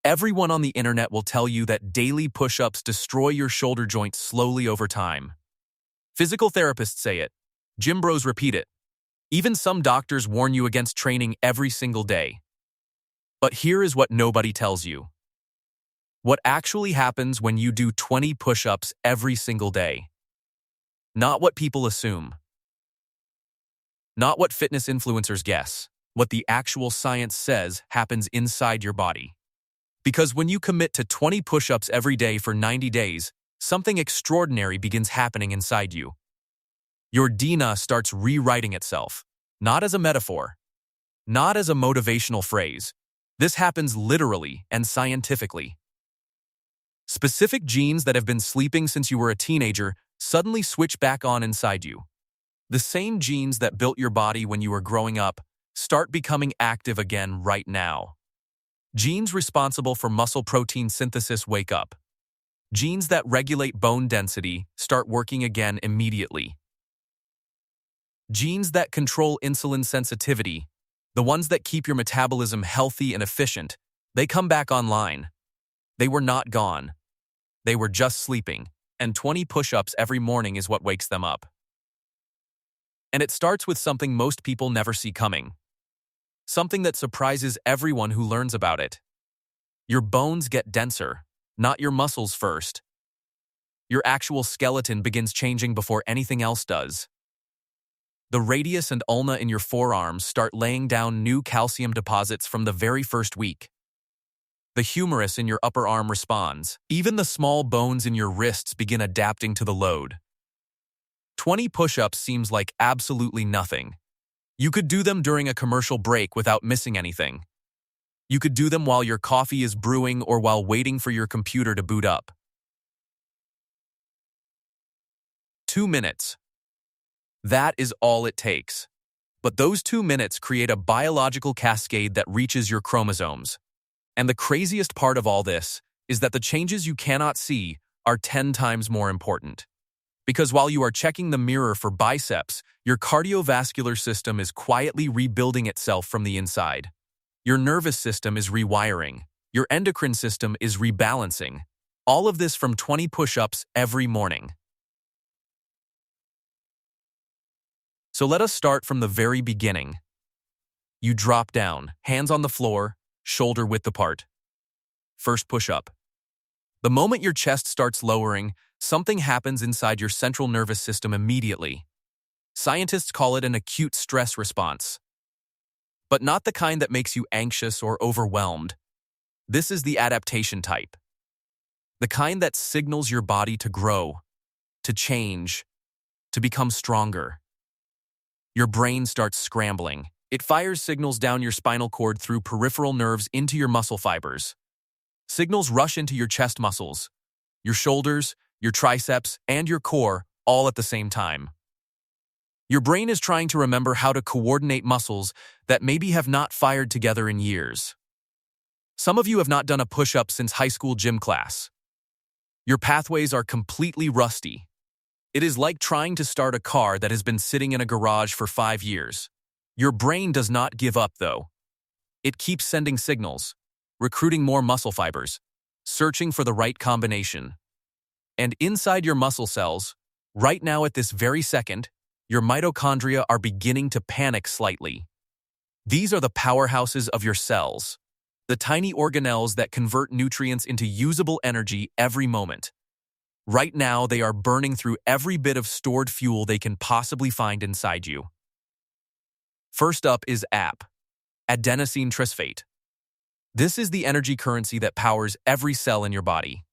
Everyone on the internet will tell you that daily push-ups destroy your shoulder joint slowly over time. Physical therapists say it. Gym bros repeat it. Even some doctors warn you against training every single day. But here is what nobody tells you. What actually happens when you do 20 push-ups every single day? Not what people assume. Not what fitness influencers guess. What the actual science says happens inside your body. Because when you commit to 20 push-ups every day for 90 days, something extraordinary begins happening inside you. Your DNA starts rewriting itself, not as a metaphor, not as a motivational phrase. This happens literally and scientifically. Specific genes that have been sleeping since you were a teenager suddenly switch back on inside you. The same genes that built your body when you were growing up start becoming active again right now. Genes responsible for muscle protein synthesis wake up. Genes that regulate bone density start working again immediately. Genes that control insulin sensitivity, the ones that keep your metabolism healthy and efficient, they come back online. They were not gone. They were just sleeping, and 20 push-ups every morning is what wakes them up. And it starts with something most people never see coming. Something that surprises everyone who learns about it. Your bones get denser, not your muscles first. Your actual skeleton begins changing before anything else does. The radius and ulna in your forearms start laying down new calcium deposits from the very first week. The humerus in your upper arm responds. Even the small bones in your wrists begin adapting to the load. 20 push-ups seems like absolutely nothing. You could do them during a commercial break without missing anything. You could do them while your coffee is brewing or while waiting for your computer to boot up. 2 minutes. That is all it takes. But those 2 minutes create a biological cascade that reaches your chromosomes. And the craziest part of all this is that the changes you cannot see are 10 times more important. Because while you are checking the mirror for biceps, your cardiovascular system is quietly rebuilding itself from the inside. Your nervous system is rewiring. Your endocrine system is rebalancing. All of this from 20 push-ups every morning. So let us start from the very beginning. You drop down, hands on the floor, shoulder width apart. First push-up. The moment your chest starts lowering, something happens inside your central nervous system immediately. Scientists call it an acute stress response. But not the kind that makes you anxious or overwhelmed. This is the adaptation type. The kind that signals your body to grow, to change, to become stronger. Your brain starts scrambling. It fires signals down your spinal cord through peripheral nerves into your muscle fibers. Signals rush into your chest muscles, your shoulders, your triceps, and your core all at the same time. Your brain is trying to remember how to coordinate muscles that maybe have not fired together in years. Some of you have not done a push-up since high school gym class. Your pathways are completely rusty. It is like trying to start a car that has been sitting in a garage for 5 years. Your brain does not give up, though. It keeps sending signals, recruiting more muscle fibers, searching for the right combination. And inside your muscle cells, right now at this very second, your mitochondria are beginning to panic slightly. These are the powerhouses of your cells, the tiny organelles that convert nutrients into usable energy every moment. Right now, they are burning through every bit of stored fuel they can possibly find inside you. First up is AP, adenosine triphosphate. This is the energy currency that powers every cell in your body.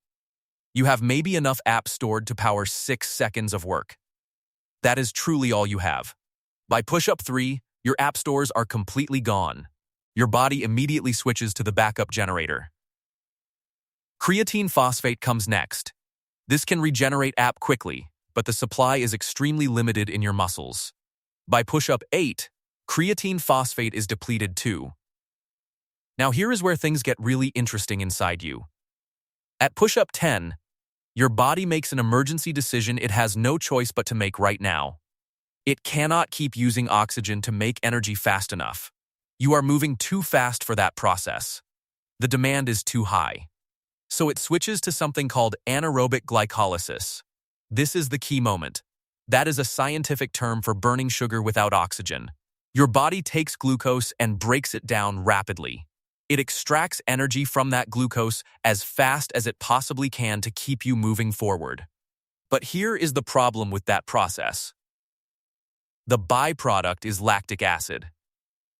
You have maybe enough AP stored to power 6 seconds of work. That is truly all you have. By push-up 3, your AP stores are completely gone. Your body immediately switches to the backup generator. Creatine phosphate comes next. This can regenerate AP quickly, but the supply is extremely limited in your muscles. By push-up 8, creatine phosphate is depleted too. Now here is where things get really interesting inside you. At push-up 10, your body makes an emergency decision it has no choice but to make right now. It cannot keep using oxygen to make energy fast enough. You are moving too fast for that process. The demand is too high. So it switches to something called anaerobic glycolysis. This is the key moment. That is a scientific term for burning sugar without oxygen. Your body takes glucose and breaks it down rapidly. It extracts energy from that glucose as fast as it possibly can to keep you moving forward. But here is the problem with that process. The byproduct is lactic acid.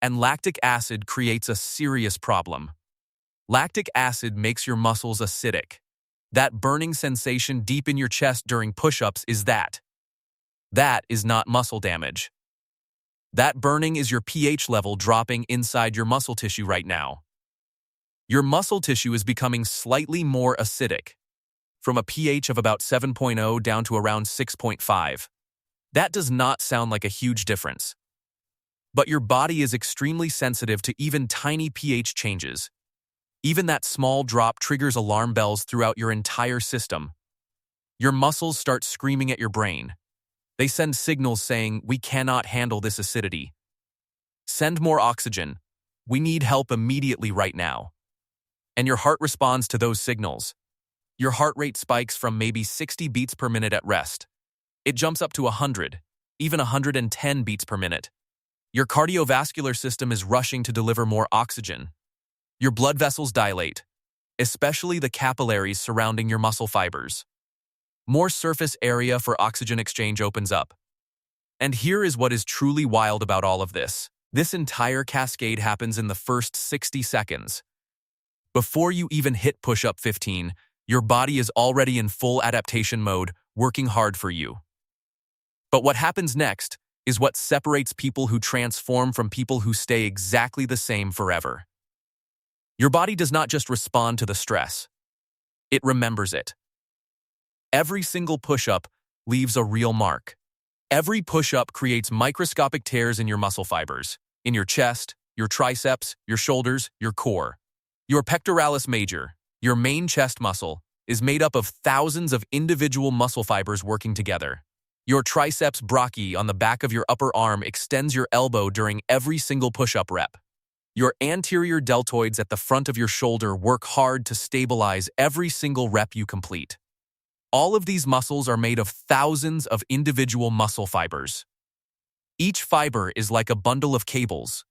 And lactic acid creates a serious problem. Lactic acid makes your muscles acidic. That burning sensation deep in your chest during push-ups is that. That is not muscle damage. That burning is your pH level dropping inside your muscle tissue right now. Your muscle tissue is becoming slightly more acidic, from a pH of about 7.0 down to around 6.5. That does not sound like a huge difference. But your body is extremely sensitive to even tiny pH changes. Even that small drop triggers alarm bells throughout your entire system. Your muscles start screaming at your brain. They send signals saying, "We cannot handle this acidity. Send more oxygen. We need help immediately right now." And your heart responds to those signals. Your heart rate spikes from maybe 60 beats per minute at rest. It jumps up to 100, even 110 beats per minute. Your cardiovascular system is rushing to deliver more oxygen. Your blood vessels dilate, especially the capillaries surrounding your muscle fibers. More surface area for oxygen exchange opens up. And here is what is truly wild about all of this. This entire cascade happens in the first 60 seconds. Before you even hit push-up 15, your body is already in full adaptation mode, working hard for you. But what happens next is what separates people who transform from people who stay exactly the same forever. Your body does not just respond to the stress. It remembers it. Every single push-up leaves a real mark. Every push-up creates microscopic tears in your muscle fibers, in your chest, your triceps, your shoulders, your core. Your pectoralis major, your main chest muscle, is made up of thousands of individual muscle fibers working together. Your triceps brachii on the back of your upper arm extends your elbow during every single push-up rep. Your anterior deltoids at the front of your shoulder work hard to stabilize every single rep you complete. All of these muscles are made of thousands of individual muscle fibers. Each fiber is like a bundle of cables.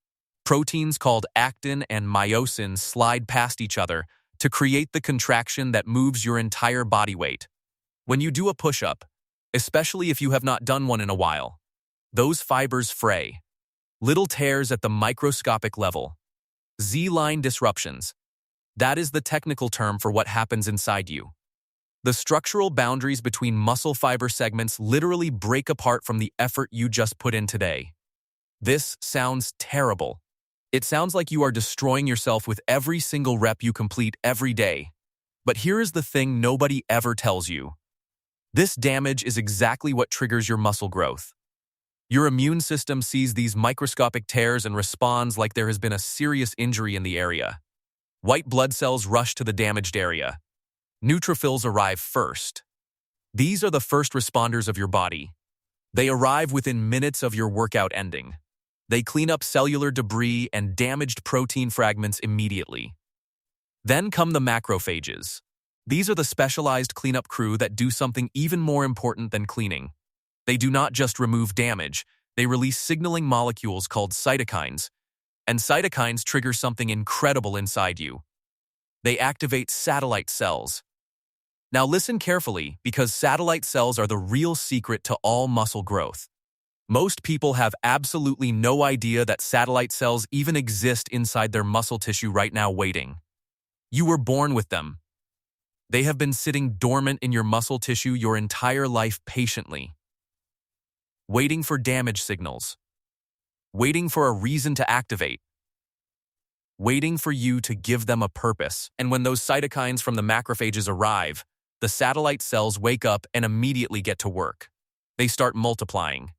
Proteins called actin and myosin slide past each other to create the contraction that moves your entire body weight. When you do a push-up, especially if you have not done one in a while, those fibers fray. Little tears at the microscopic level. Z-line disruptions. That is the technical term for what happens inside you. The structural boundaries between muscle fiber segments literally break apart from the effort you just put in today. This sounds terrible. It sounds like you are destroying yourself with every single rep you complete every day. But here is the thing nobody ever tells you. This damage is exactly what triggers your muscle growth. Your immune system sees these microscopic tears and responds like there has been a serious injury in the area. White blood cells rush to the damaged area. Neutrophils arrive first. These are the first responders of your body. They arrive within minutes of your workout ending. They clean up cellular debris and damaged protein fragments immediately. Then come the macrophages. These are the specialized cleanup crew that do something even more important than cleaning. They do not just remove damage, they release signaling molecules called cytokines. And cytokines trigger something incredible inside you. They activate satellite cells. Now listen carefully, because satellite cells are the real secret to all muscle growth. Most people have absolutely no idea that satellite cells even exist inside their muscle tissue right now waiting. You were born with them. They have been sitting dormant in your muscle tissue your entire life patiently, waiting for damage signals, waiting for a reason to activate, waiting for you to give them a purpose. And when those cytokines from the macrophages arrive, the satellite cells wake up and immediately get to work. They start multiplying,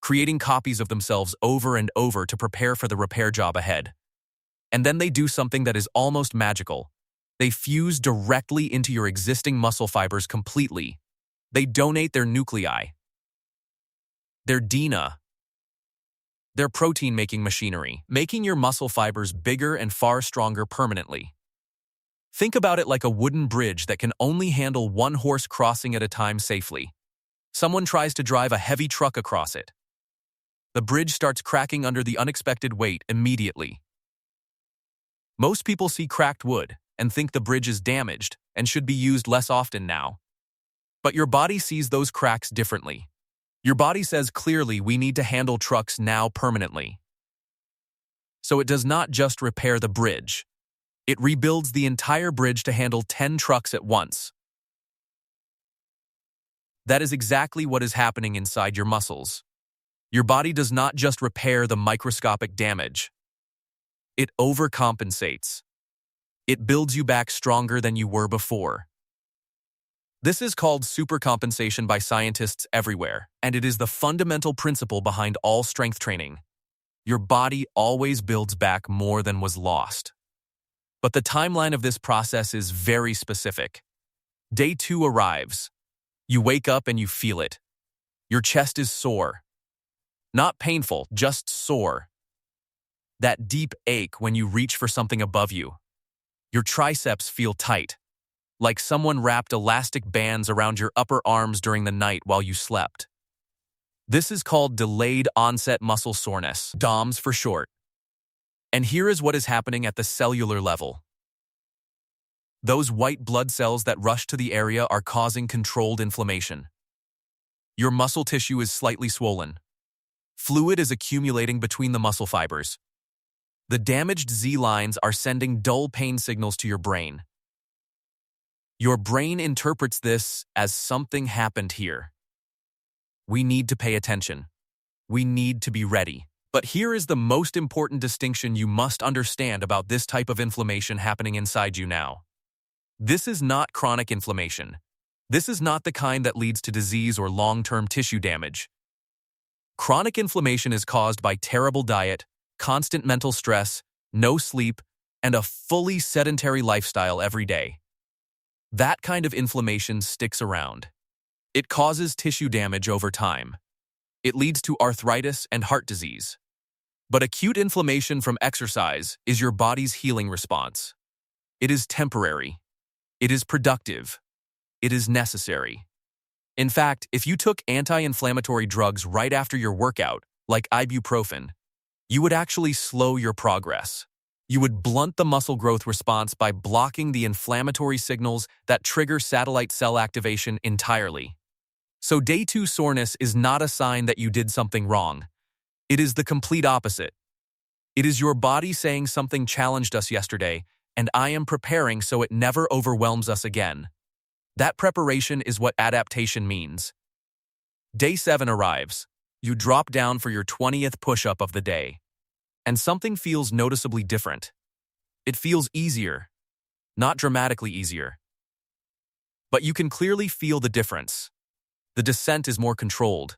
creating copies of themselves over and over to prepare for the repair job ahead. And then they do something that is almost magical. They fuse directly into your existing muscle fibers completely. They donate their nuclei, their DNA, their protein-making machinery, making your muscle fibers bigger and far stronger permanently. Think about it like a wooden bridge that can only handle one horse crossing at a time safely. Someone tries to drive a heavy truck across it. The bridge starts cracking under the unexpected weight immediately. Most people see cracked wood and think the bridge is damaged and should be used less often now. But your body sees those cracks differently. Your body says clearly we need to handle trucks now permanently. So it does not just repair the bridge. It rebuilds the entire bridge to handle 10 trucks at once. That is exactly what is happening inside your muscles. Your body does not just repair the microscopic damage. It overcompensates. It builds you back stronger than you were before. This is called supercompensation by scientists everywhere, and it is the fundamental principle behind all strength training. Your body always builds back more than was lost. But the timeline of this process is very specific. Day 2 arrives. You wake up and you feel it. Your chest is sore. Not painful, just sore. That deep ache when you reach for something above you. Your triceps feel tight, like someone wrapped elastic bands around your upper arms during the night while you slept. This is called delayed onset muscle soreness, DOMS for short. And here is what is happening at the cellular level. Those white blood cells that rush to the area are causing controlled inflammation. Your muscle tissue is slightly swollen. Fluid is accumulating between the muscle fibers. The damaged Z lines are sending dull pain signals to your brain. Your brain interprets this as something happened here. We need to pay attention. We need to be ready. But here is the most important distinction you must understand about this type of inflammation happening inside you now. This is not chronic inflammation. This is not the kind that leads to disease or long-term tissue damage. Chronic inflammation is caused by terrible diet, constant mental stress, no sleep, and a fully sedentary lifestyle every day. That kind of inflammation sticks around. It causes tissue damage over time. It leads to arthritis and heart disease. But acute inflammation from exercise is your body's healing response. It is temporary. It is productive. It is necessary. In fact, if you took anti-inflammatory drugs right after your workout, like ibuprofen, you would actually slow your progress. You would blunt the muscle growth response by blocking the inflammatory signals that trigger satellite cell activation entirely. So day 2 soreness is not a sign that you did something wrong. It is the complete opposite. It is your body saying something challenged us yesterday, and I am preparing so it never overwhelms us again. That preparation is what adaptation means. Day 7 arrives. You drop down for your 20th push-up of the day. And something feels noticeably different. It feels easier. Not dramatically easier. But you can clearly feel the difference. The descent is more controlled.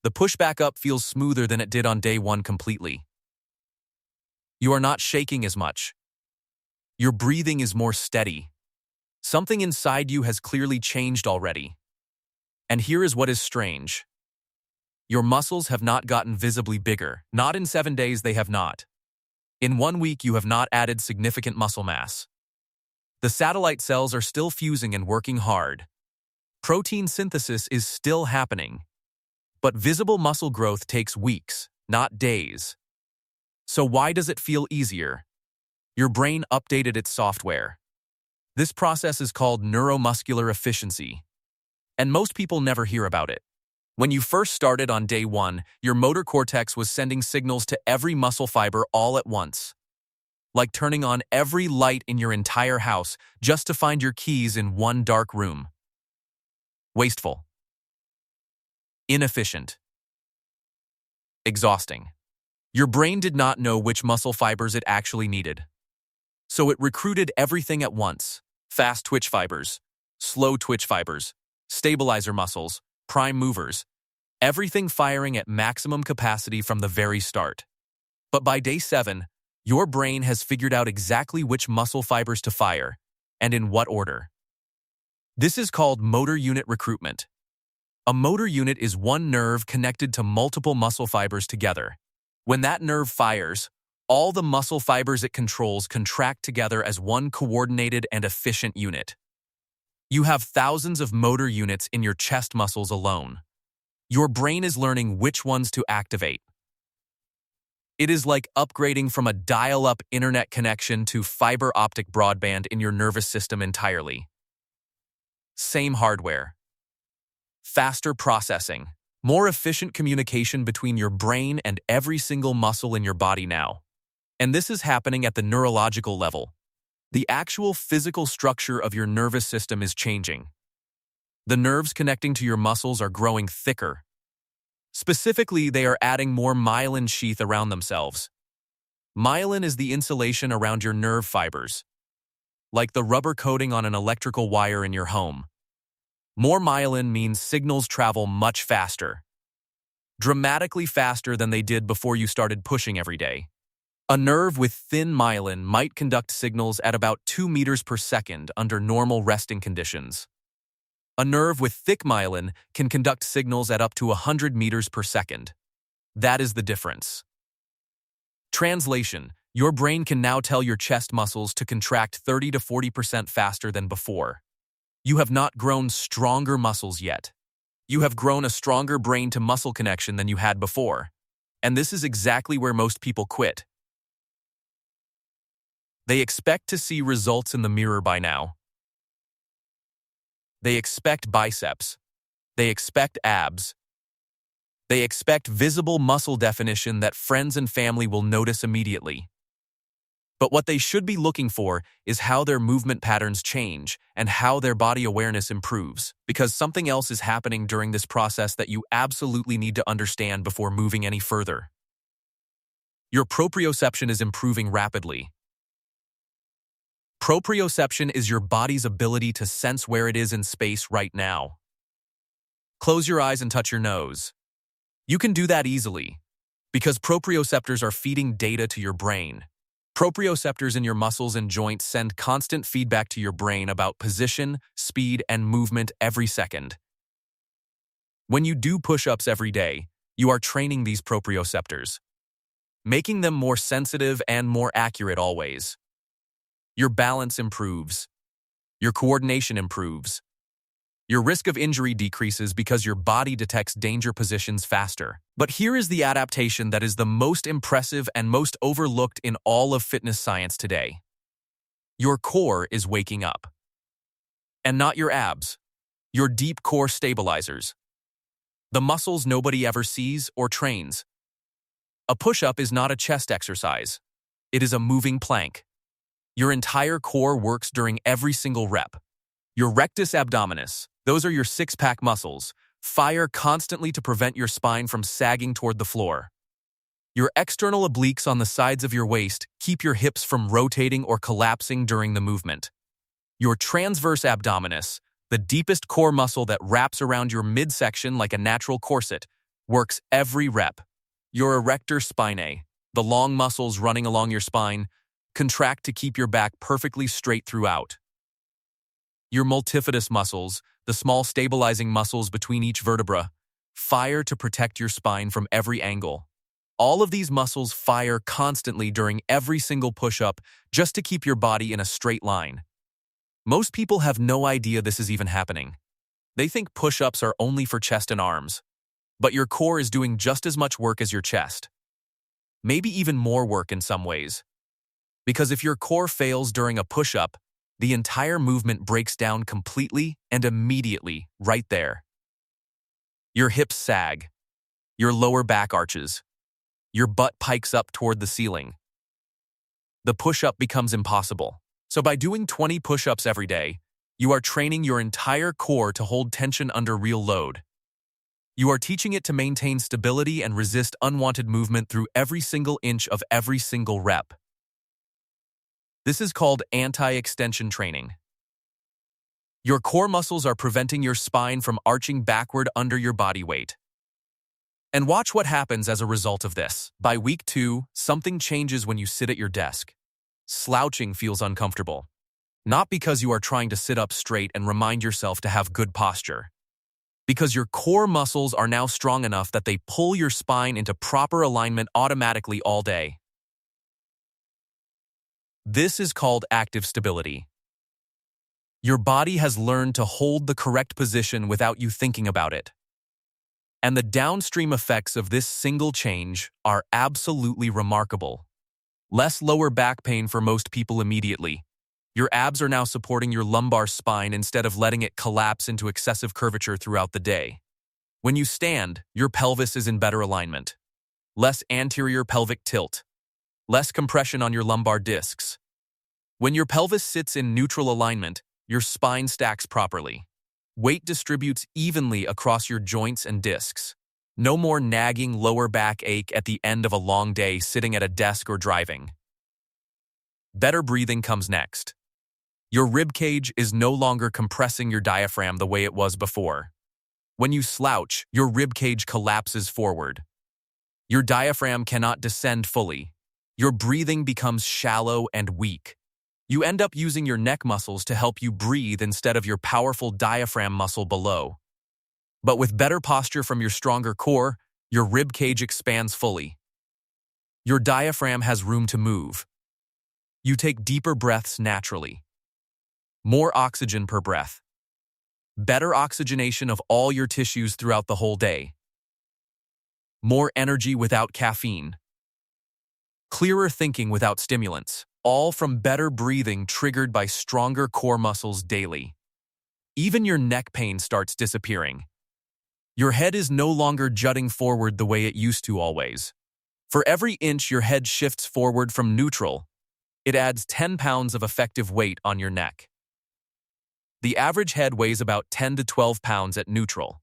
The push back up feels smoother than it did on day 1 completely. You are not shaking as much. Your breathing is more steady. Something inside you has clearly changed already. And here is what is strange. Your muscles have not gotten visibly bigger. Not in 7 days, they have not. In 1 week, you have not added significant muscle mass. The satellite cells are still fusing and working hard. Protein synthesis is still happening. But visible muscle growth takes weeks, not days. So why does it feel easier? Your brain updated its software. This process is called neuromuscular efficiency. And most people never hear about it. When you first started on day 1, your motor cortex was sending signals to every muscle fiber all at once. Like turning on every light in your entire house just to find your keys in one dark room. Wasteful. Inefficient. Exhausting. Your brain did not know which muscle fibers it actually needed. So it recruited everything at once. Fast twitch fibers, slow twitch fibers, stabilizer muscles, prime movers, everything firing at maximum capacity from the very start. But by day 7, your brain has figured out exactly which muscle fibers to fire, and in what order. This is called motor unit recruitment. A motor unit is one nerve connected to multiple muscle fibers together. When that nerve fires, All the muscle fibers it controls contract together as one coordinated and efficient unit. You have thousands of motor units in your chest muscles alone. Your brain is learning which ones to activate. It is like upgrading from a dial-up internet connection to fiber optic broadband in your nervous system entirely. Same hardware. Faster processing. More efficient communication between your brain and every single muscle in your body now. And this is happening at the neurological level. The actual physical structure of your nervous system is changing. The nerves connecting to your muscles are growing thicker. Specifically, they are adding more myelin sheath around themselves. Myelin is the insulation around your nerve fibers, like the rubber coating on an electrical wire in your home. More myelin means signals travel much faster, dramatically faster than they did before you started pushing every day. A nerve with thin myelin might conduct signals at about 2 meters per second under normal resting conditions. A nerve with thick myelin can conduct signals at up to 100 meters per second. That is the difference. Translation: your brain can now tell your chest muscles to contract 30 to 40% faster than before. You have not grown stronger muscles yet. You have grown a stronger brain-to-muscle connection than you had before. And this is exactly where most people quit. They expect to see results in the mirror by now. They expect biceps. They expect abs. They expect visible muscle definition that friends and family will notice immediately. But what they should be looking for is how their movement patterns change and how their body awareness improves, because something else is happening during this process that you absolutely need to understand before moving any further. Your proprioception is improving rapidly. Proprioception is your body's ability to sense where it is in space right now. Close your eyes and touch your nose. You can do that easily, because proprioceptors are feeding data to your brain. Proprioceptors in your muscles and joints send constant feedback to your brain about position, speed, and movement every second. When you do push-ups every day, you are training these proprioceptors, making them more sensitive and more accurate always. Your balance improves. Your coordination improves. Your risk of injury decreases because your body detects danger positions faster. But here is the adaptation that is the most impressive and most overlooked in all of fitness science today. Your core is waking up. And not your abs. Your deep core stabilizers. The muscles nobody ever sees or trains. A push-up is not a chest exercise. It is a moving plank. Your entire core works during every single rep. Your rectus abdominis, those are your six-pack muscles, fire constantly to prevent your spine from sagging toward the floor. Your external obliques on the sides of your waist keep your hips from rotating or collapsing during the movement. Your transverse abdominis, the deepest core muscle that wraps around your midsection like a natural corset, works every rep. Your erector spinae, the long muscles running along your spine, contract to keep your back perfectly straight throughout. Your multifidus muscles, the small stabilizing muscles between each vertebra, fire to protect your spine from every angle. All of these muscles fire constantly during every single push-up just to keep your body in a straight line. Most people have no idea this is even happening. They think push-ups are only for chest and arms. But your core is doing just as much work as your chest. Maybe even more work in some ways. Because if your core fails during a push-up, the entire movement breaks down completely and immediately right there. Your hips sag. Your lower back arches. Your butt pikes up toward the ceiling. The push-up becomes impossible. So by doing 20 push-ups every day, you are training your entire core to hold tension under real load. You are teaching it to maintain stability and resist unwanted movement through every single inch of every single rep. This is called anti-extension training. Your core muscles are preventing your spine from arching backward under your body weight. And watch what happens as a result of this. By week 2, something changes when you sit at your desk. Slouching feels uncomfortable. Not because you are trying to sit up straight and remind yourself to have good posture. Because your core muscles are now strong enough that they pull your spine into proper alignment automatically all day. This is called active stability. Your body has learned to hold the correct position without you thinking about it. And the downstream effects of this single change are absolutely remarkable. Less lower back pain for most people immediately. Your abs are now supporting your lumbar spine instead of letting it collapse into excessive curvature throughout the day. When you stand, your pelvis is in better alignment. Less anterior pelvic tilt. Less compression on your lumbar discs. When your pelvis sits in neutral alignment, your spine stacks properly. Weight distributes evenly across your joints and discs. No more nagging lower back ache at the end of a long day sitting at a desk or driving. Better breathing comes next. Your rib cage is no longer compressing your diaphragm the way it was before. When you slouch, your rib cage collapses forward. Your diaphragm cannot descend fully. Your breathing becomes shallow and weak. You end up using your neck muscles to help you breathe instead of your powerful diaphragm muscle below. But with better posture from your stronger core, your rib cage expands fully. Your diaphragm has room to move. You take deeper breaths naturally. More oxygen per breath. Better oxygenation of all your tissues throughout the whole day. More energy without caffeine. Clearer thinking without stimulants, all from better breathing triggered by stronger core muscles daily. Even your neck pain starts disappearing. Your head is no longer jutting forward the way it used to always. For every inch your head shifts forward from neutral, it adds 10 pounds of effective weight on your neck. The average head weighs about 10 to 12 pounds at neutral.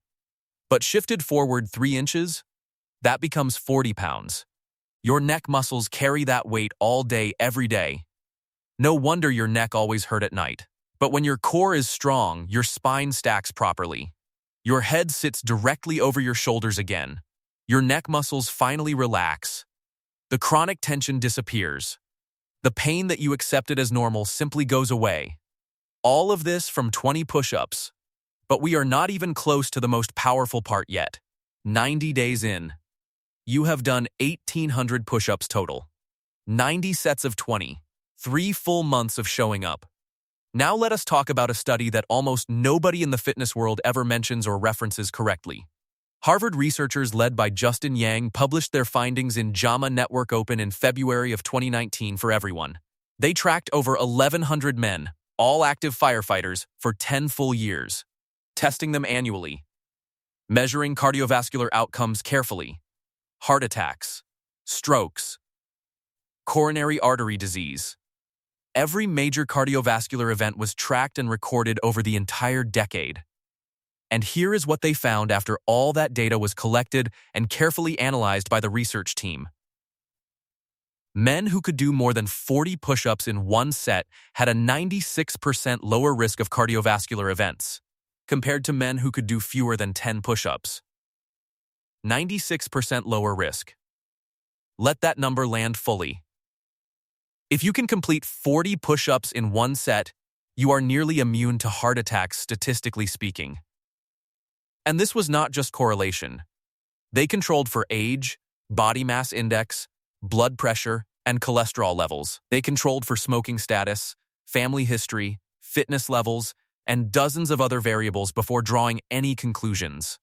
But shifted forward 3 inches, that becomes 40 pounds. Your neck muscles carry that weight all day, every day. No wonder your neck always hurt at night. But when your core is strong, your spine stacks properly. Your head sits directly over your shoulders again. Your neck muscles finally relax. The chronic tension disappears. The pain that you accepted as normal simply goes away. All of this from 20 push-ups. But we are not even close to the most powerful part yet. 90 days in. You have done 1,800 push-ups total. 90 sets of 20. 3 full months of showing up. Now let us talk about a study that almost nobody in the fitness world ever mentions or references correctly. Harvard researchers led by Justin Yang published their findings in JAMA Network Open in February of 2019 for everyone. They tracked over 1,100 men, all active firefighters, for 10 full years, testing them annually, measuring cardiovascular outcomes carefully, heart attacks, strokes, coronary artery disease. Every major cardiovascular event was tracked and recorded over the entire decade. And here is what they found after all that data was collected and carefully analyzed by the research team. Men who could do more than 40 push-ups in one set had a 96% lower risk of cardiovascular events, compared to men who could do fewer than 10 push-ups. 96% lower risk. Let that number land fully. If you can complete 40 push-ups in one set, you are nearly immune to heart attacks, statistically speaking. And this was not just correlation. They controlled for age, body mass index, blood pressure, and cholesterol levels. They controlled for smoking status, family history, fitness levels, and dozens of other variables before drawing any conclusions.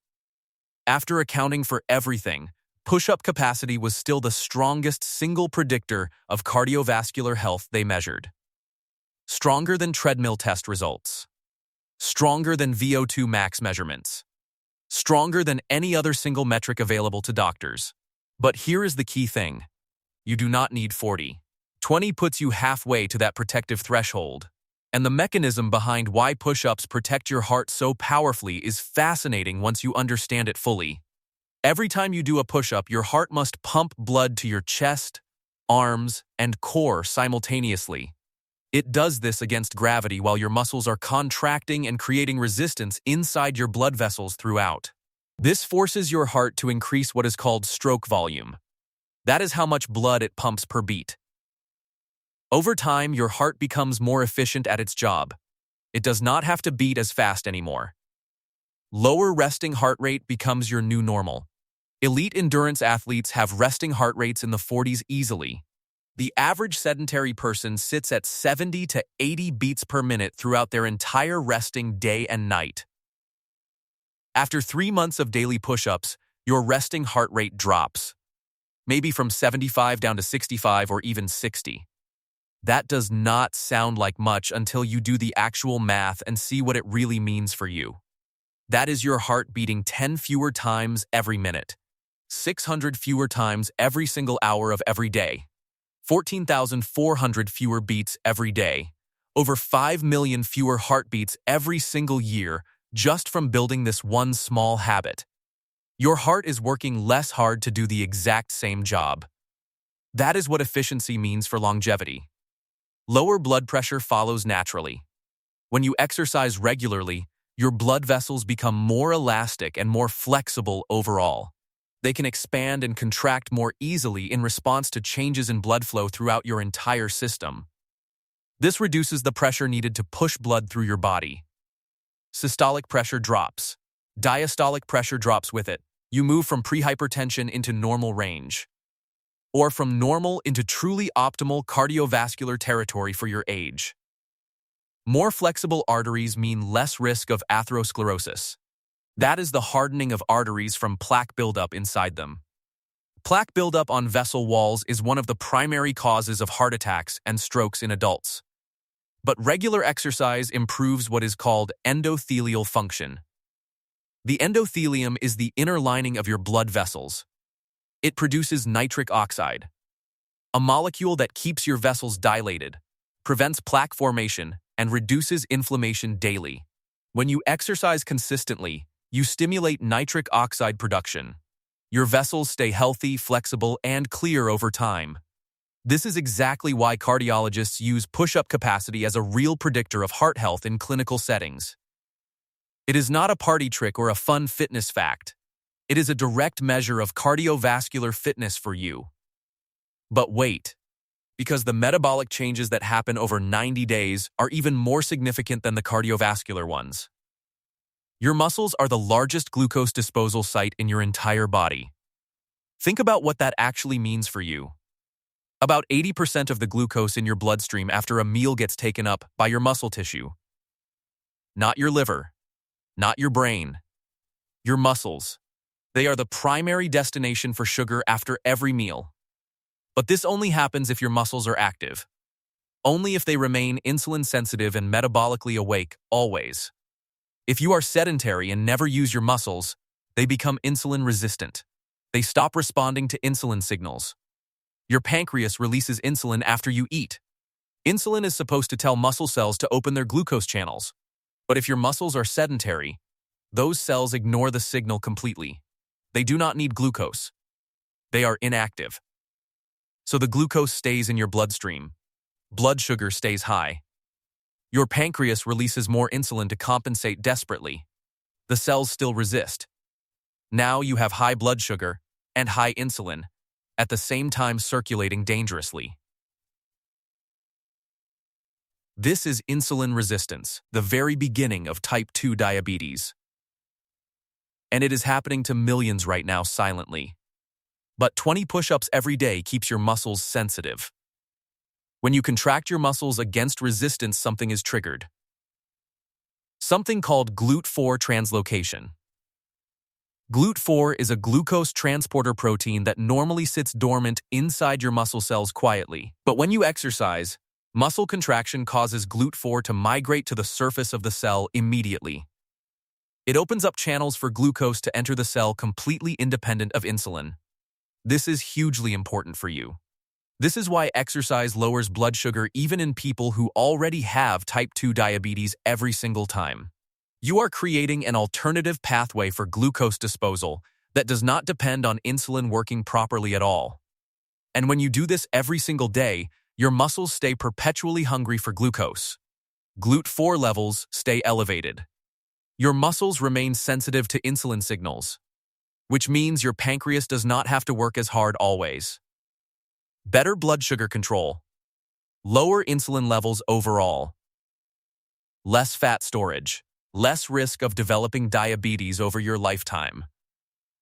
After accounting for everything, push-up capacity was still the strongest single predictor of cardiovascular health they measured. Stronger than treadmill test results. Stronger than VO2 max measurements. Stronger than any other single metric available to doctors. But here is the key thing. You do not need 40. 20 puts you halfway to that protective threshold. And the mechanism behind why push-ups protect your heart so powerfully is fascinating once you understand it fully. Every time you do a push-up, your heart must pump blood to your chest, arms, and core simultaneously. It does this against gravity while your muscles are contracting and creating resistance inside your blood vessels throughout. This forces your heart to increase what is called stroke volume. That is how much blood it pumps per beat. Over time, your heart becomes more efficient at its job. It does not have to beat as fast anymore. Lower resting heart rate becomes your new normal. Elite endurance athletes have resting heart rates in the 40s easily. The average sedentary person sits at 70 to 80 beats per minute throughout their entire resting day and night. After 3 months of daily push-ups, your resting heart rate drops, maybe from 75 down to 65 or even 60. That does not sound like much until you do the actual math and see what it really means for you. That is your heart beating 10 fewer times every minute, 600 fewer times every single hour of every day, 14,400 fewer beats every day, over 5 million fewer heartbeats every single year just from building this one small habit. Your heart is working less hard to do the exact same job. That is what efficiency means for longevity. Lower blood pressure follows naturally. When you exercise regularly, your blood vessels become more elastic and more flexible overall. They can expand and contract more easily in response to changes in blood flow throughout your entire system. This reduces the pressure needed to push blood through your body. Systolic pressure drops. Diastolic pressure drops with it. You move from prehypertension into normal range, or from normal into truly optimal cardiovascular territory for your age. More flexible arteries mean less risk of atherosclerosis. That is the hardening of arteries from plaque buildup inside them. Plaque buildup on vessel walls is one of the primary causes of heart attacks and strokes in adults. But regular exercise improves what is called endothelial function. The endothelium is the inner lining of your blood vessels. It produces nitric oxide, a molecule that keeps your vessels dilated, prevents plaque formation, and reduces inflammation daily. When you exercise consistently, you stimulate nitric oxide production. Your vessels stay healthy, flexible, and clear over time. This is exactly why cardiologists use push-up capacity as a real predictor of heart health in clinical settings. It is not a party trick or a fun fitness fact. It is a direct measure of cardiovascular fitness for you. But wait, because the metabolic changes that happen over 90 days are even more significant than the cardiovascular ones. Your muscles are the largest glucose disposal site in your entire body. Think about what that actually means for you. About 80% of the glucose in your bloodstream after a meal gets taken up by your muscle tissue. Not your liver, not your brain, your muscles. They are the primary destination for sugar after every meal. But this only happens if your muscles are active. Only if they remain insulin sensitive and metabolically awake always. If you are sedentary and never use your muscles, they become insulin resistant. They stop responding to insulin signals. Your pancreas releases insulin after you eat. Insulin is supposed to tell muscle cells to open their glucose channels. But if your muscles are sedentary, those cells ignore the signal completely. They do not need glucose. They are inactive. So the glucose stays in your bloodstream. Blood sugar stays high. Your pancreas releases more insulin to compensate desperately. The cells still resist. Now you have high blood sugar and high insulin, at the same time circulating dangerously. This is insulin resistance, the very beginning of type 2 diabetes. And it is happening to millions right now silently. But 20 push-ups every day keeps your muscles sensitive. When you contract your muscles against resistance, something is triggered. Something called GLUT4 translocation. GLUT4 is a glucose transporter protein that normally sits dormant inside your muscle cells quietly. But when you exercise, muscle contraction causes GLUT4 to migrate to the surface of the cell immediately. It opens up channels for glucose to enter the cell completely independent of insulin. This is hugely important for you. This is why exercise lowers blood sugar even in people who already have type 2 diabetes every single time. You are creating an alternative pathway for glucose disposal that does not depend on insulin working properly at all. And when you do this every single day, your muscles stay perpetually hungry for glucose. GLUT4 levels stay elevated. Your muscles remain sensitive to insulin signals, which means your pancreas does not have to work as hard always. Better blood sugar control. Lower insulin levels overall. Less fat storage. Less risk of developing diabetes over your lifetime.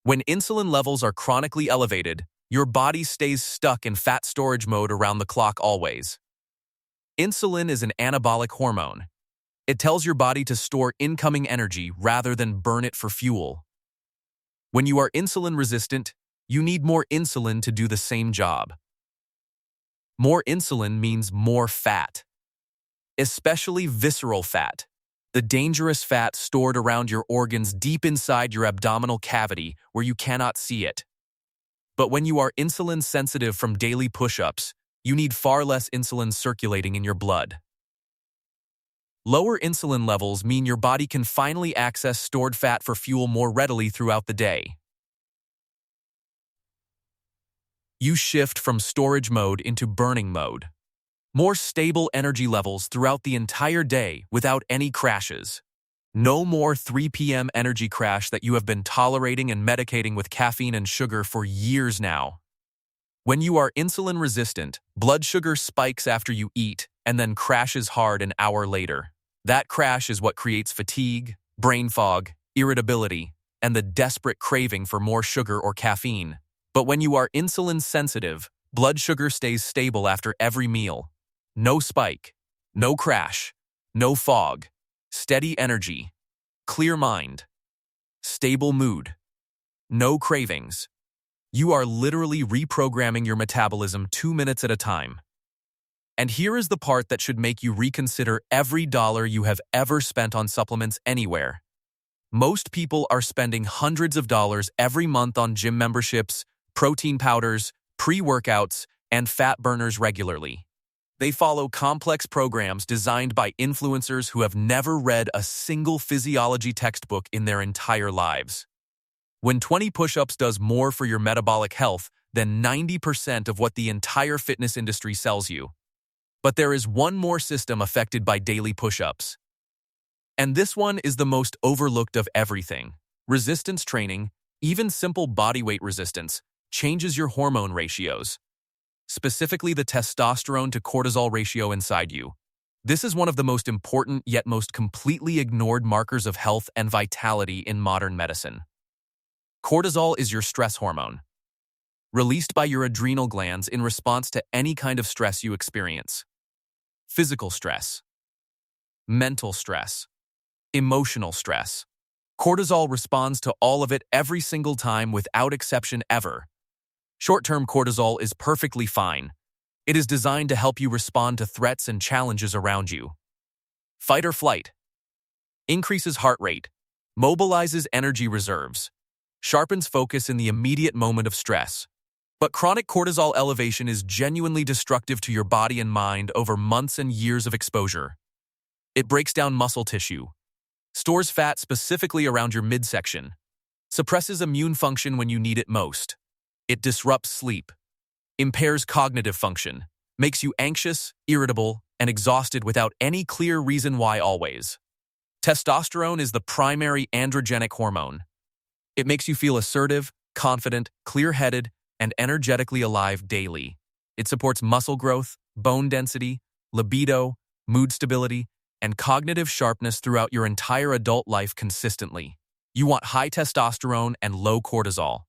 When insulin levels are chronically elevated, Your body stays stuck in fat storage mode around the clock always. Insulin is an anabolic hormone. It tells your body to store incoming energy rather than burn it for fuel. When you are insulin resistant, you need more insulin to do the same job. More insulin means more fat, especially visceral fat, the dangerous fat stored around your organs deep inside your abdominal cavity where you cannot see it. But when you are insulin sensitive from daily push-ups, you need far less insulin circulating in your blood. Lower insulin levels mean your body can finally access stored fat for fuel more readily throughout the day. You shift from storage mode into burning mode. More stable energy levels throughout the entire day without any crashes. No more 3 p.m. energy crash that you have been tolerating and medicating with caffeine and sugar for years now. When you are insulin resistant, blood sugar spikes after you eat and then crashes hard an hour later. That crash is what creates fatigue, brain fog, irritability, and the desperate craving for more sugar or caffeine. But when you are insulin sensitive, blood sugar stays stable after every meal. No spike, no crash, no fog, steady energy, clear mind, stable mood, no cravings. You are literally reprogramming your metabolism 2 minutes at a time. And here is the part that should make you reconsider every dollar you have ever spent on supplements anywhere. Most people are spending hundreds of dollars every month on gym memberships, protein powders, pre-workouts, and fat burners regularly. They follow complex programs designed by influencers who have never read a single physiology textbook in their entire lives. When 20 push-ups does more for your metabolic health than 90% of what the entire fitness industry sells you. But there is one more system affected by daily push-ups. And this one is the most overlooked of everything. Resistance training, even simple body weight resistance, changes your hormone ratios, specifically the testosterone to cortisol ratio inside you. This is one of the most important yet most completely ignored markers of health and vitality in modern medicine. Cortisol is your stress hormone, released by your adrenal glands in response to any kind of stress you experience. Physical stress, mental stress, emotional stress. Cortisol responds to all of it every single time without exception ever. Short-term cortisol is perfectly fine. It is designed to help you respond to threats and challenges around you. Fight or flight. Increases heart rate, mobilizes energy reserves, sharpens focus in the immediate moment of stress. But chronic cortisol elevation is genuinely destructive to your body and mind over months and years of exposure. It breaks down muscle tissue, stores fat specifically around your midsection, suppresses immune function when you need it most. It disrupts sleep, impairs cognitive function, makes you anxious, irritable, and exhausted without any clear reason why always. Testosterone is the primary androgenic hormone. It makes you feel assertive, confident, clear-headed, and energetically alive daily. It supports muscle growth, bone density, libido, mood stability, and cognitive sharpness throughout your entire adult life consistently. You want high testosterone and low cortisol.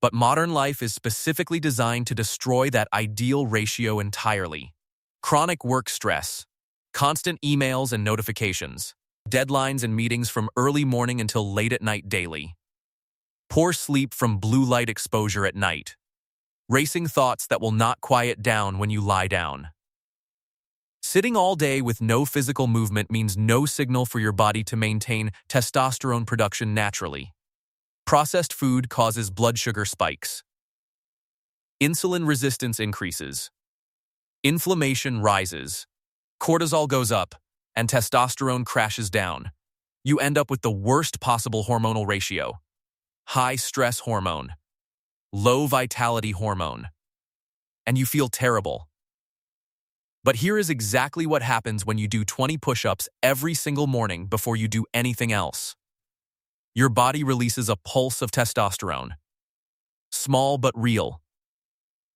But modern life is specifically designed to destroy that ideal ratio entirely. Chronic work stress, constant emails and notifications, deadlines and meetings from early morning until late at night daily. Poor sleep from blue light exposure at night. Racing thoughts that will not quiet down when you lie down. Sitting all day with no physical movement means no signal for your body to maintain testosterone production naturally. Processed food causes blood sugar spikes. Insulin resistance increases. Inflammation rises. Cortisol goes up, and testosterone crashes down. You end up with the worst possible hormonal ratio. High stress hormone. Low vitality hormone. And you feel terrible. But here is exactly what happens when you do 20 push-ups every single morning before you do anything else. Your body releases a pulse of testosterone. Small but real.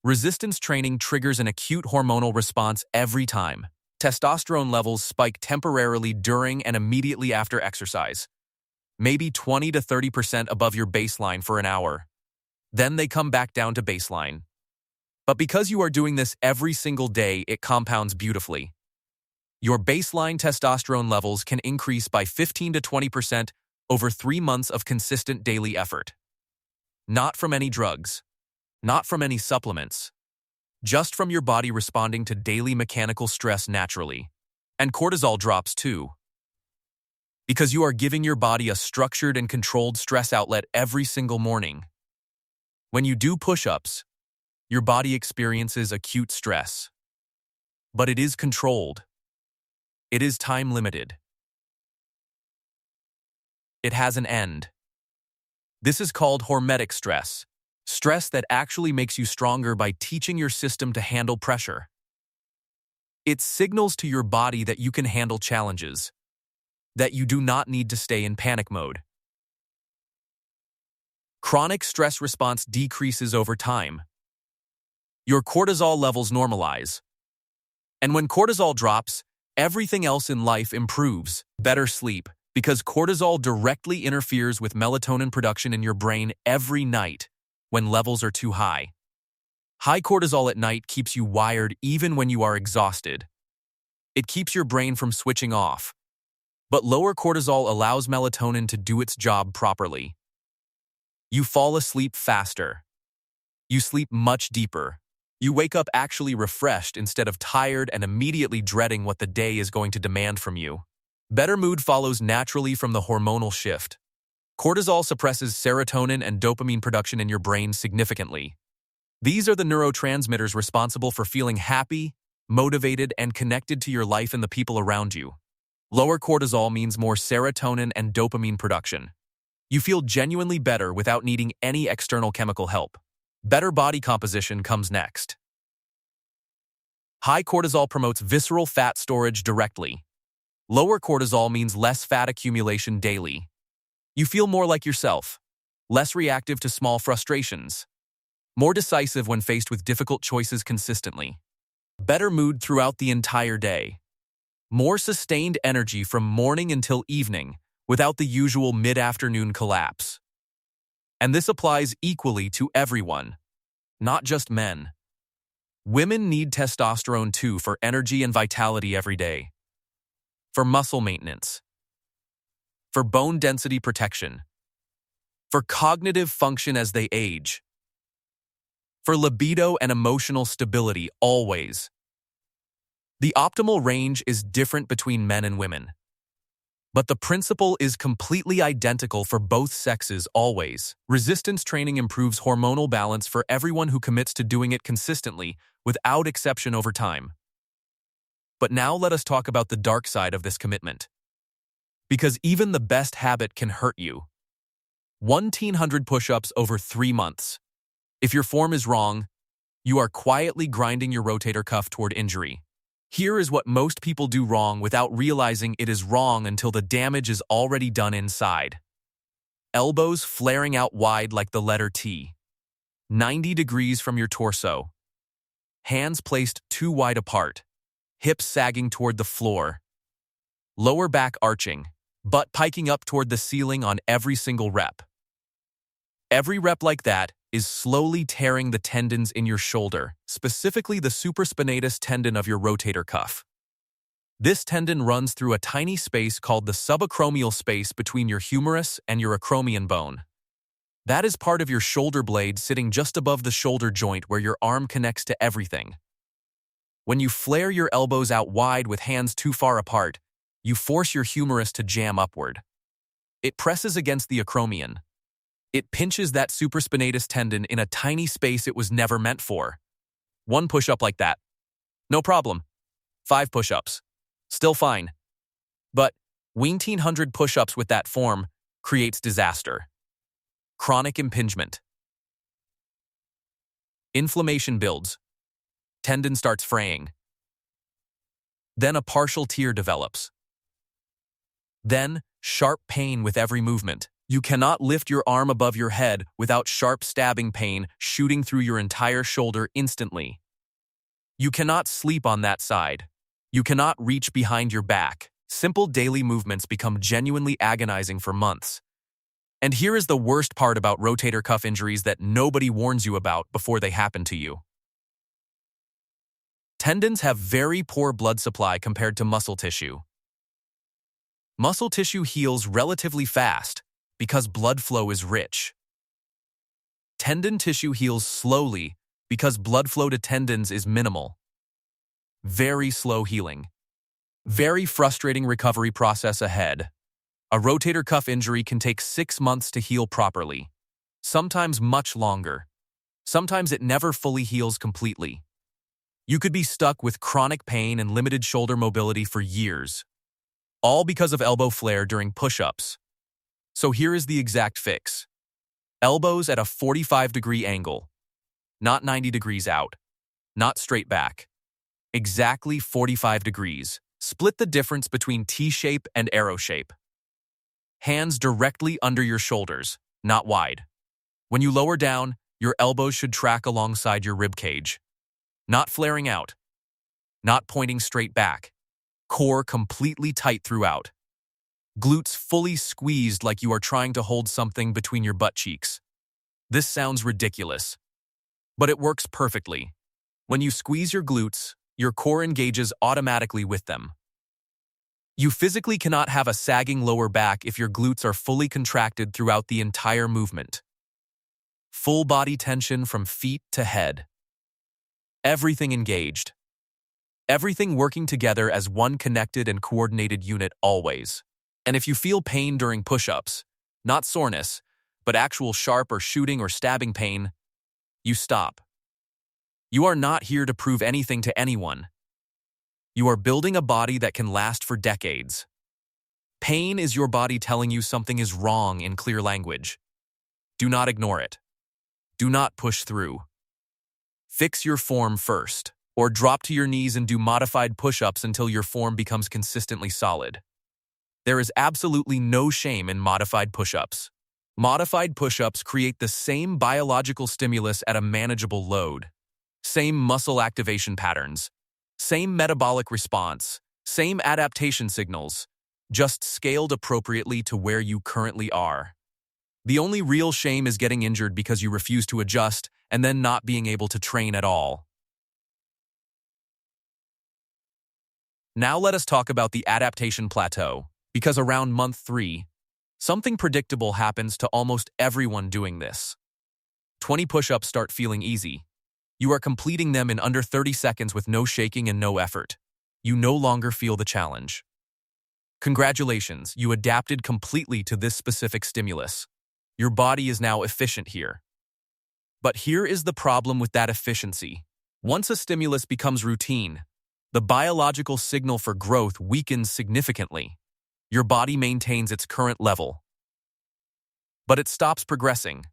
Resistance training triggers an acute hormonal response every time. Testosterone levels spike temporarily during and immediately after exercise. Maybe 20 to 30% above your baseline for an hour. Then they come back down to baseline. But because you are doing this every single day, it compounds beautifully. Your baseline testosterone levels can increase by 15 to 20% over 3 months of consistent daily effort. Not from any drugs, not from any supplements, just from your body responding to daily mechanical stress naturally. And cortisol drops too, because you are giving your body a structured and controlled stress outlet every single morning. When you do push-ups, your body experiences acute stress. But it is controlled. It is time-limited. It has an end. This is called hormetic stress, stress that actually makes you stronger by teaching your system to handle pressure. It signals to your body that you can handle challenges, that you do not need to stay in panic mode. Chronic stress response decreases over time. Your cortisol levels normalize. And when cortisol drops, everything else in life improves. Better sleep, because cortisol directly interferes with melatonin production in your brain every night when levels are too high. High cortisol at night keeps you wired even when you are exhausted. It keeps your brain from switching off. But lower cortisol allows melatonin to do its job properly. You fall asleep faster. You sleep much deeper. You wake up actually refreshed instead of tired and immediately dreading what the day is going to demand from you. Better mood follows naturally from the hormonal shift. Cortisol suppresses serotonin and dopamine production in your brain significantly. These are the neurotransmitters responsible for feeling happy, motivated, and connected to your life and the people around you. Lower cortisol means more serotonin and dopamine production. You feel genuinely better without needing any external chemical help. Better body composition comes next. High cortisol promotes visceral fat storage directly. Lower cortisol means less fat accumulation daily. You feel more like yourself, less reactive to small frustrations, more decisive when faced with difficult choices consistently. Better mood throughout the entire day. More sustained energy from morning until evening without the usual mid-afternoon collapse. And this applies equally to everyone, not just men. Women need testosterone too for energy and vitality every day, for muscle maintenance, for bone density protection, for cognitive function as they age, for libido and emotional stability always. The optimal range is different between men and women, but the principle is completely identical for both sexes always. Resistance training improves hormonal balance for everyone who commits to doing it consistently, without exception over time. But now let us talk about the dark side of this commitment. Because even the best habit can hurt you. 1,100 push-ups over 3 months. If your form is wrong, you are quietly grinding your rotator cuff toward injury. Here is what most people do wrong without realizing it is wrong until the damage is already done inside. Elbows flaring out wide like the letter T. 90 degrees from your torso. Hands placed too wide apart. Hips sagging toward the floor. Lower back arching, butt piking up toward the ceiling on every single rep. Every rep like that is slowly tearing the tendons in your shoulder, specifically the supraspinatus tendon of your rotator cuff. This tendon runs through a tiny space called the subacromial space between your humerus and your acromion bone. That is part of your shoulder blade sitting just above the shoulder joint where your arm connects to everything. When you flare your elbows out wide with hands too far apart, you force your humerus to jam upward. It presses against the acromion. It pinches that supraspinatus tendon in a tiny space it was never meant for. 1 push-up like that. No problem. 5 push-ups. Still fine. But 1,900 push-ups with that form creates disaster. Chronic impingement. Inflammation builds. Tendon starts fraying. Then a partial tear develops. Then sharp pain with every movement. You cannot lift your arm above your head without sharp stabbing pain shooting through your entire shoulder instantly. You cannot sleep on that side. You cannot reach behind your back. Simple daily movements become genuinely agonizing for months. And here is the worst part about rotator cuff injuries that nobody warns you about before they happen to you. Tendons have very poor blood supply compared to muscle tissue. Muscle tissue heals relatively fast because blood flow is rich. Tendon tissue heals slowly because blood flow to tendons is minimal. Very slow healing. Very frustrating recovery process ahead. A rotator cuff injury can take 6 months to heal properly, sometimes much longer. Sometimes it never fully heals completely. You could be stuck with chronic pain and limited shoulder mobility for years, all because of elbow flare during push-ups. So here is the exact fix. Elbows at a 45-degree angle, not 90 degrees out, not straight back. Exactly 45 degrees. Split the difference between T-shape and arrow shape. Hands directly under your shoulders, not wide. When you lower down, your elbows should track alongside your rib cage. Not flaring out. Not pointing straight back. Core completely tight throughout. Glutes fully squeezed like you are trying to hold something between your butt cheeks. This sounds ridiculous, but it works perfectly. When you squeeze your glutes, your core engages automatically with them. You physically cannot have a sagging lower back if your glutes are fully contracted throughout the entire movement. Full body tension from feet to head. Everything engaged. Everything working together as one connected and coordinated unit always. And if you feel pain during push-ups, not soreness, but actual sharp or shooting or stabbing pain, you stop. You are not here to prove anything to anyone. You are building a body that can last for decades. Pain is your body telling you something is wrong in clear language. Do not ignore it. Do not push through. Fix your form first, or drop to your knees and do modified push-ups until your form becomes consistently solid. There is absolutely no shame in modified push-ups. Modified push-ups create the same biological stimulus at a manageable load. Same muscle activation patterns, same metabolic response, same adaptation signals, just scaled appropriately to where you currently are. The only real shame is getting injured because you refuse to adjust and then not being able to train at all. Now let us talk about the adaptation plateau, because around month 3, something predictable happens to almost everyone doing this. 20 push-ups start feeling easy. You are completing them in under 30 seconds with no shaking and no effort. You no longer feel the challenge. Congratulations, you adapted completely to this specific stimulus. Your body is now efficient here. But here is the problem with that efficiency. Once a stimulus becomes routine, the biological signal for growth weakens significantly. Your body maintains its current level, but it stops progressing.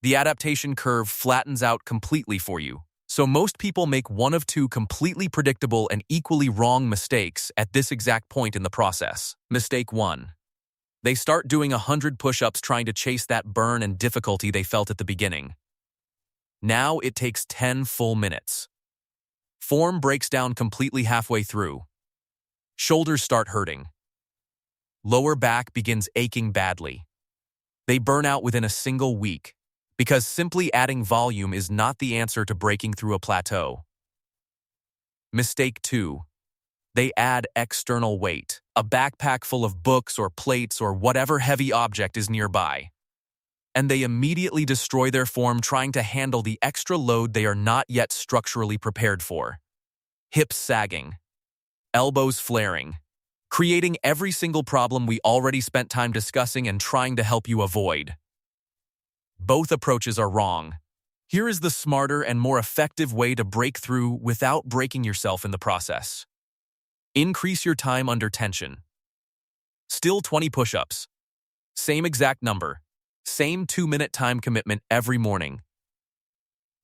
The adaptation curve flattens out completely for you. So most people make one of two completely predictable and equally wrong mistakes at this exact point in the process. Mistake 1. They start doing 100 push-ups trying to chase that burn and difficulty they felt at the beginning. Now it takes 10 full minutes. Form breaks down completely halfway through. Shoulders start hurting. Lower back begins aching badly. They burn out within a single week, because simply adding volume is not the answer to breaking through a plateau. Mistake 2. They add external weight, a backpack full of books or plates or whatever heavy object is nearby. And they immediately destroy their form trying to handle the extra load they are not yet structurally prepared for. Hips sagging, elbows flaring, creating every single problem we already spent time discussing and trying to help you avoid. Both approaches are wrong. Here is the smarter and more effective way to break through without breaking yourself in the process. Increase your time under tension. Still 20 push-ups. Same exact number. Same 2-minute time commitment every morning.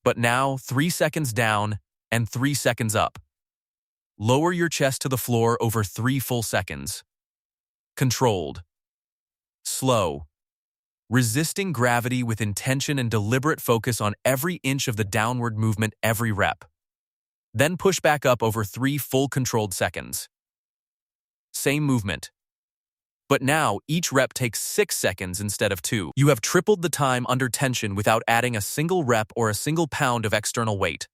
But now 3 seconds down and 3 seconds up. Lower your chest to the floor over 3 full seconds. Controlled. Slow. Resisting gravity with intention and deliberate focus on every inch of the downward movement every rep. Then push back up over 3 full controlled seconds. Same movement. But now each rep takes 6 seconds instead of 2. You have tripled the time under tension without adding a single rep or a single pound of external weight.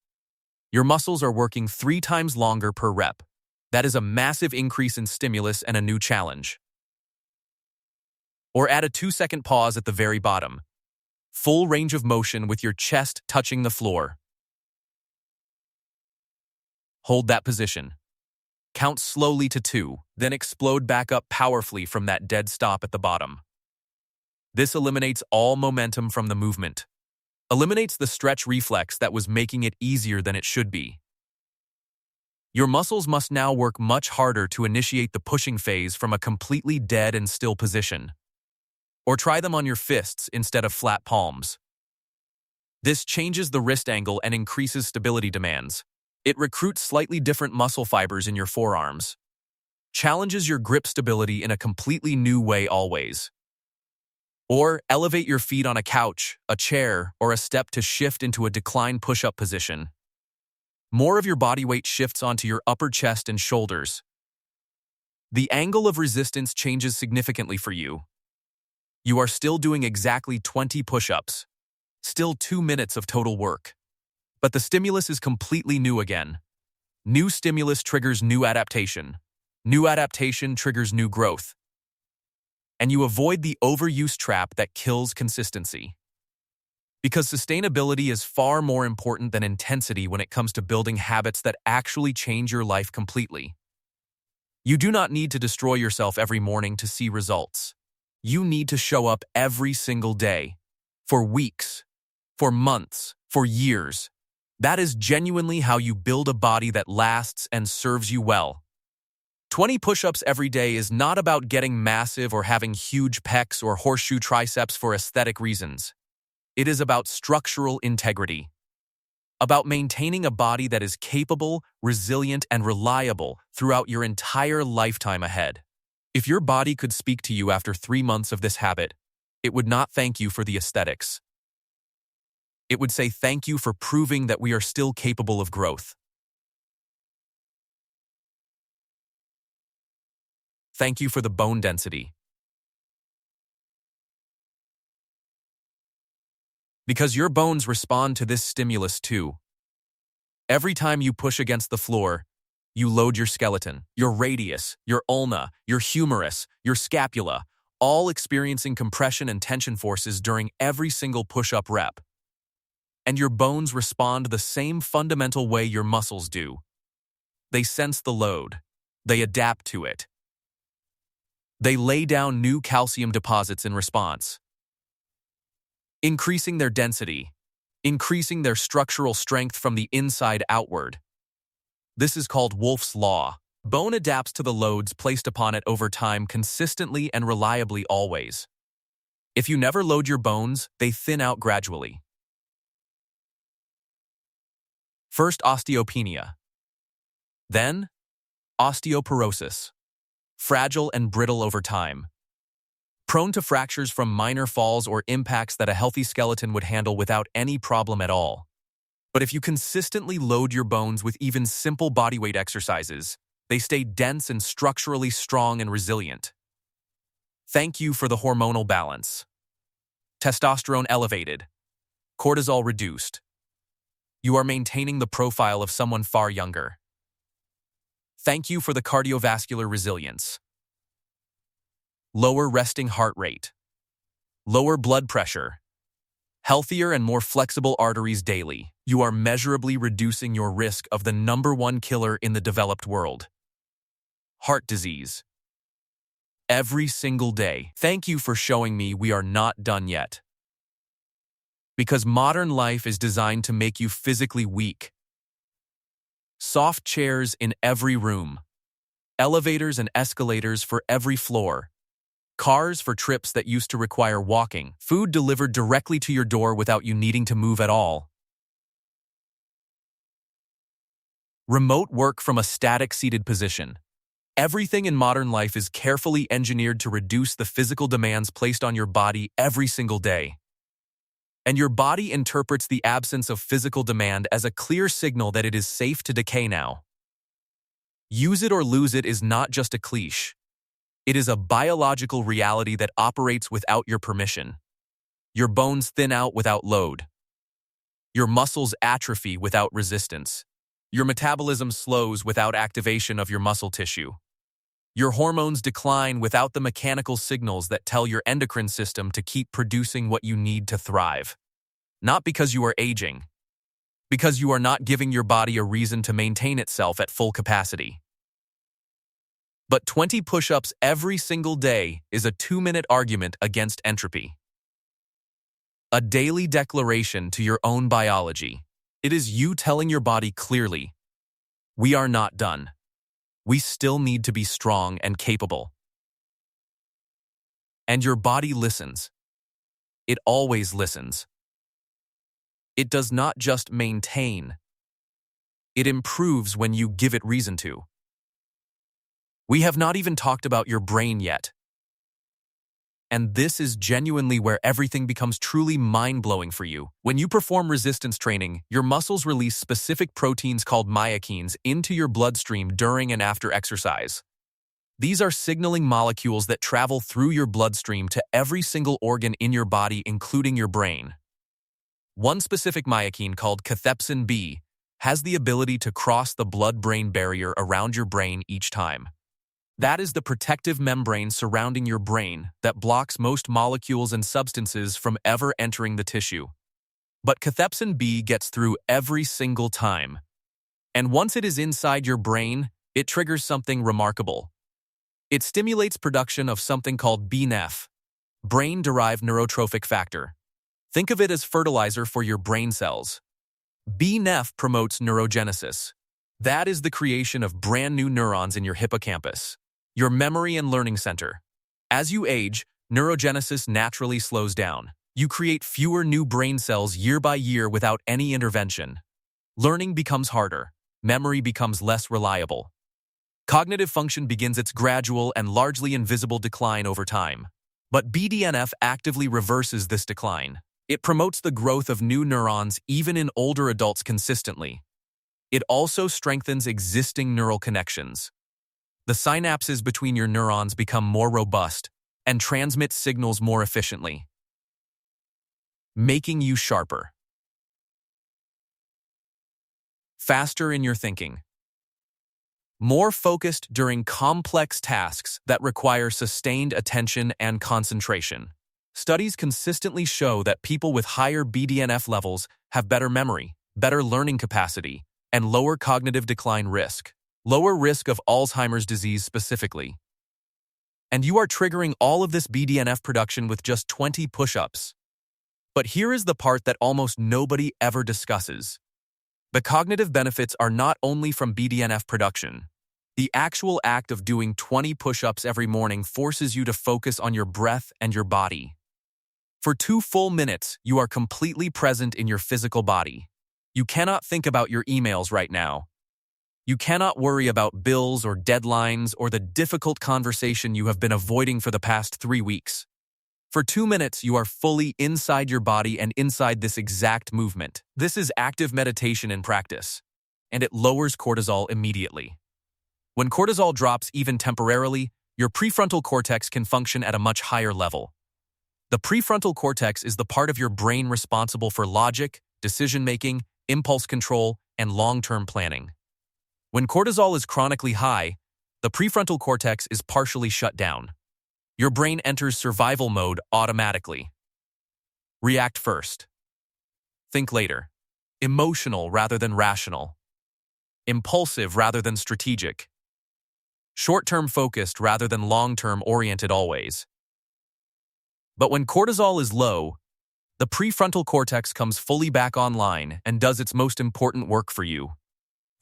Your muscles are working 3 times longer per rep. That is a massive increase in stimulus and a new challenge. Or add a 2-second pause at the very bottom. Full range of motion with your chest touching the floor. Hold that position. Count slowly to 2, then explode back up powerfully from that dead stop at the bottom. This eliminates all momentum from the movement. Eliminates the stretch reflex that was making it easier than it should be. Your muscles must now work much harder to initiate the pushing phase from a completely dead and still position. Or try them on your fists instead of flat palms. This changes the wrist angle and increases stability demands. It recruits slightly different muscle fibers in your forearms. Challenges your grip stability in a completely new way always. Or elevate your feet on a couch, a chair, or a step to shift into a decline push-up position. More of your body weight shifts onto your upper chest and shoulders. The angle of resistance changes significantly for you. You are still doing exactly 20 push-ups. Still 2 minutes of total work. But the stimulus is completely new again. New stimulus triggers new adaptation. New adaptation triggers new growth. And you avoid the overuse trap that kills consistency. Because sustainability is far more important than intensity when it comes to building habits that actually change your life completely. You do not need to destroy yourself every morning to see results. You need to show up every single day. For weeks. For months. For years. That is genuinely how you build a body that lasts and serves you well. 20 push-ups every day is not about getting massive or having huge pecs or horseshoe triceps for aesthetic reasons. It is about structural integrity. About maintaining a body that is capable, resilient, and reliable throughout your entire lifetime ahead. If your body could speak to you after 3 months of this habit, it would not thank you for the aesthetics. It would say thank you for proving that we are still capable of growth. Thank you for the bone density. Because your bones respond to this stimulus too. Every time you push against the floor, you load your skeleton, your radius, your ulna, your humerus, your scapula, all experiencing compression and tension forces during every single push-up rep. And your bones respond the same fundamental way your muscles do. They sense the load. They adapt to it. They lay down new calcium deposits in response, increasing their density, increasing their structural strength from the inside outward. This is called Wolff's Law. Bone adapts to the loads placed upon it over time consistently and reliably always. If you never load your bones, they thin out gradually. First osteopenia. Then osteoporosis. Fragile and brittle over time. Prone to fractures from minor falls or impacts that a healthy skeleton would handle without any problem at all. But if you consistently load your bones with even simple bodyweight exercises, they stay dense and structurally strong and resilient. Thank you for the hormonal balance. Testosterone elevated. Cortisol reduced. You are maintaining the profile of someone far younger. Thank you for the cardiovascular resilience. Lower resting heart rate. Lower blood pressure. Healthier and more flexible arteries daily. You are measurably reducing your risk of the #1 killer in the developed world. Heart disease. Every single day. Thank you for showing me we are not done yet. Because modern life is designed to make you physically weak. Soft chairs in every room. Elevators and escalators for every floor. Cars for trips that used to require walking. Food delivered directly to your door without you needing to move at all. Remote work from a static seated position. Everything in modern life is carefully engineered to reduce the physical demands placed on your body every single day. And your body interprets the absence of physical demand as a clear signal that it is safe to decay now. Use it or lose it is not just a cliche. It is a biological reality that operates without your permission. Your bones thin out without load. Your muscles atrophy without resistance. Your metabolism slows without activation of your muscle tissue. Your hormones decline without the mechanical signals that tell your endocrine system to keep producing what you need to thrive. Not because you are aging, because you are not giving your body a reason to maintain itself at full capacity. But 20 push-ups every single day is a 2-minute argument against entropy. A daily declaration to your own biology. It is you telling your body clearly, we are not done. We still need to be strong and capable. And your body listens. It always listens. It does not just maintain. It improves when you give it reason to. We have not even talked about your brain yet. And this is genuinely where everything becomes truly mind-blowing for you. When you perform resistance training, your muscles release specific proteins called myokines into your bloodstream during and after exercise. These are signaling molecules that travel through your bloodstream to every single organ in your body, including your brain. One specific myokine called cathepsin B has the ability to cross the blood-brain barrier around your brain each time. That is the protective membrane surrounding your brain that blocks most molecules and substances from ever entering the tissue. But cathepsin B gets through every single time. And once it is inside your brain, it triggers something remarkable. It stimulates production of something called BNF, brain-derived neurotrophic factor. Think of it as fertilizer for your brain cells. BNF promotes neurogenesis. That is the creation of brand new neurons in your hippocampus, your memory and learning center. As you age, neurogenesis naturally slows down. You create fewer new brain cells year by year without any intervention. Learning becomes harder. Memory becomes less reliable. Cognitive function begins its gradual and largely invisible decline over time. But BDNF actively reverses this decline. It promotes the growth of new neurons even in older adults consistently. It also strengthens existing neural connections. The synapses between your neurons become more robust and transmit signals more efficiently, making you sharper, faster in your thinking, more focused during complex tasks that require sustained attention and concentration. Studies consistently show that people with higher BDNF levels have better memory, better learning capacity, and lower cognitive decline risk. Lower risk of Alzheimer's disease specifically. And you are triggering all of this BDNF production with just 20 push-ups. But here is the part that almost nobody ever discusses. The cognitive benefits are not only from BDNF production. The actual act of doing 20 push-ups every morning forces you to focus on your breath and your body. For 2 full minutes, you are completely present in your physical body. You cannot think about your emails right now. You cannot worry about bills or deadlines or the difficult conversation you have been avoiding for the past 3 weeks. For 2 minutes, you are fully inside your body and inside this exact movement. This is active meditation in practice, and it lowers cortisol immediately. When cortisol drops even temporarily, your prefrontal cortex can function at a much higher level. The prefrontal cortex is the part of your brain responsible for logic, decision-making, impulse control, and long-term planning. When cortisol is chronically high, the prefrontal cortex is partially shut down. Your brain enters survival mode automatically. React first. Think later. Emotional rather than rational. Impulsive rather than strategic. Short-term focused rather than long-term oriented always. But when cortisol is low, the prefrontal cortex comes fully back online and does its most important work for you.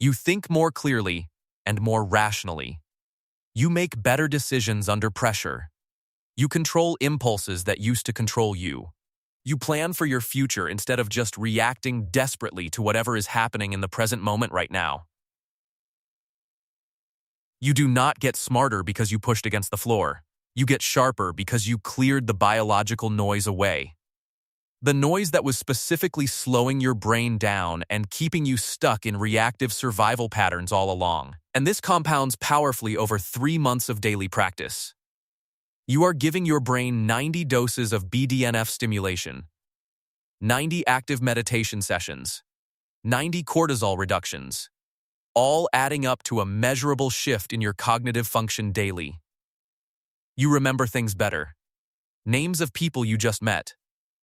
You think more clearly and more rationally. You make better decisions under pressure. You control impulses that used to control you. You plan for your future instead of just reacting desperately to whatever is happening in the present moment right now. You do not get smarter because you pushed against the floor. You get sharper because you cleared the biological noise away. The noise that was specifically slowing your brain down and keeping you stuck in reactive survival patterns all along. And this compounds powerfully over 3 months of daily practice. You are giving your brain 90 doses of BDNF stimulation, 90 active meditation sessions, 90 cortisol reductions, all adding up to a measurable shift in your cognitive function daily. You remember things better. Names of people you just met.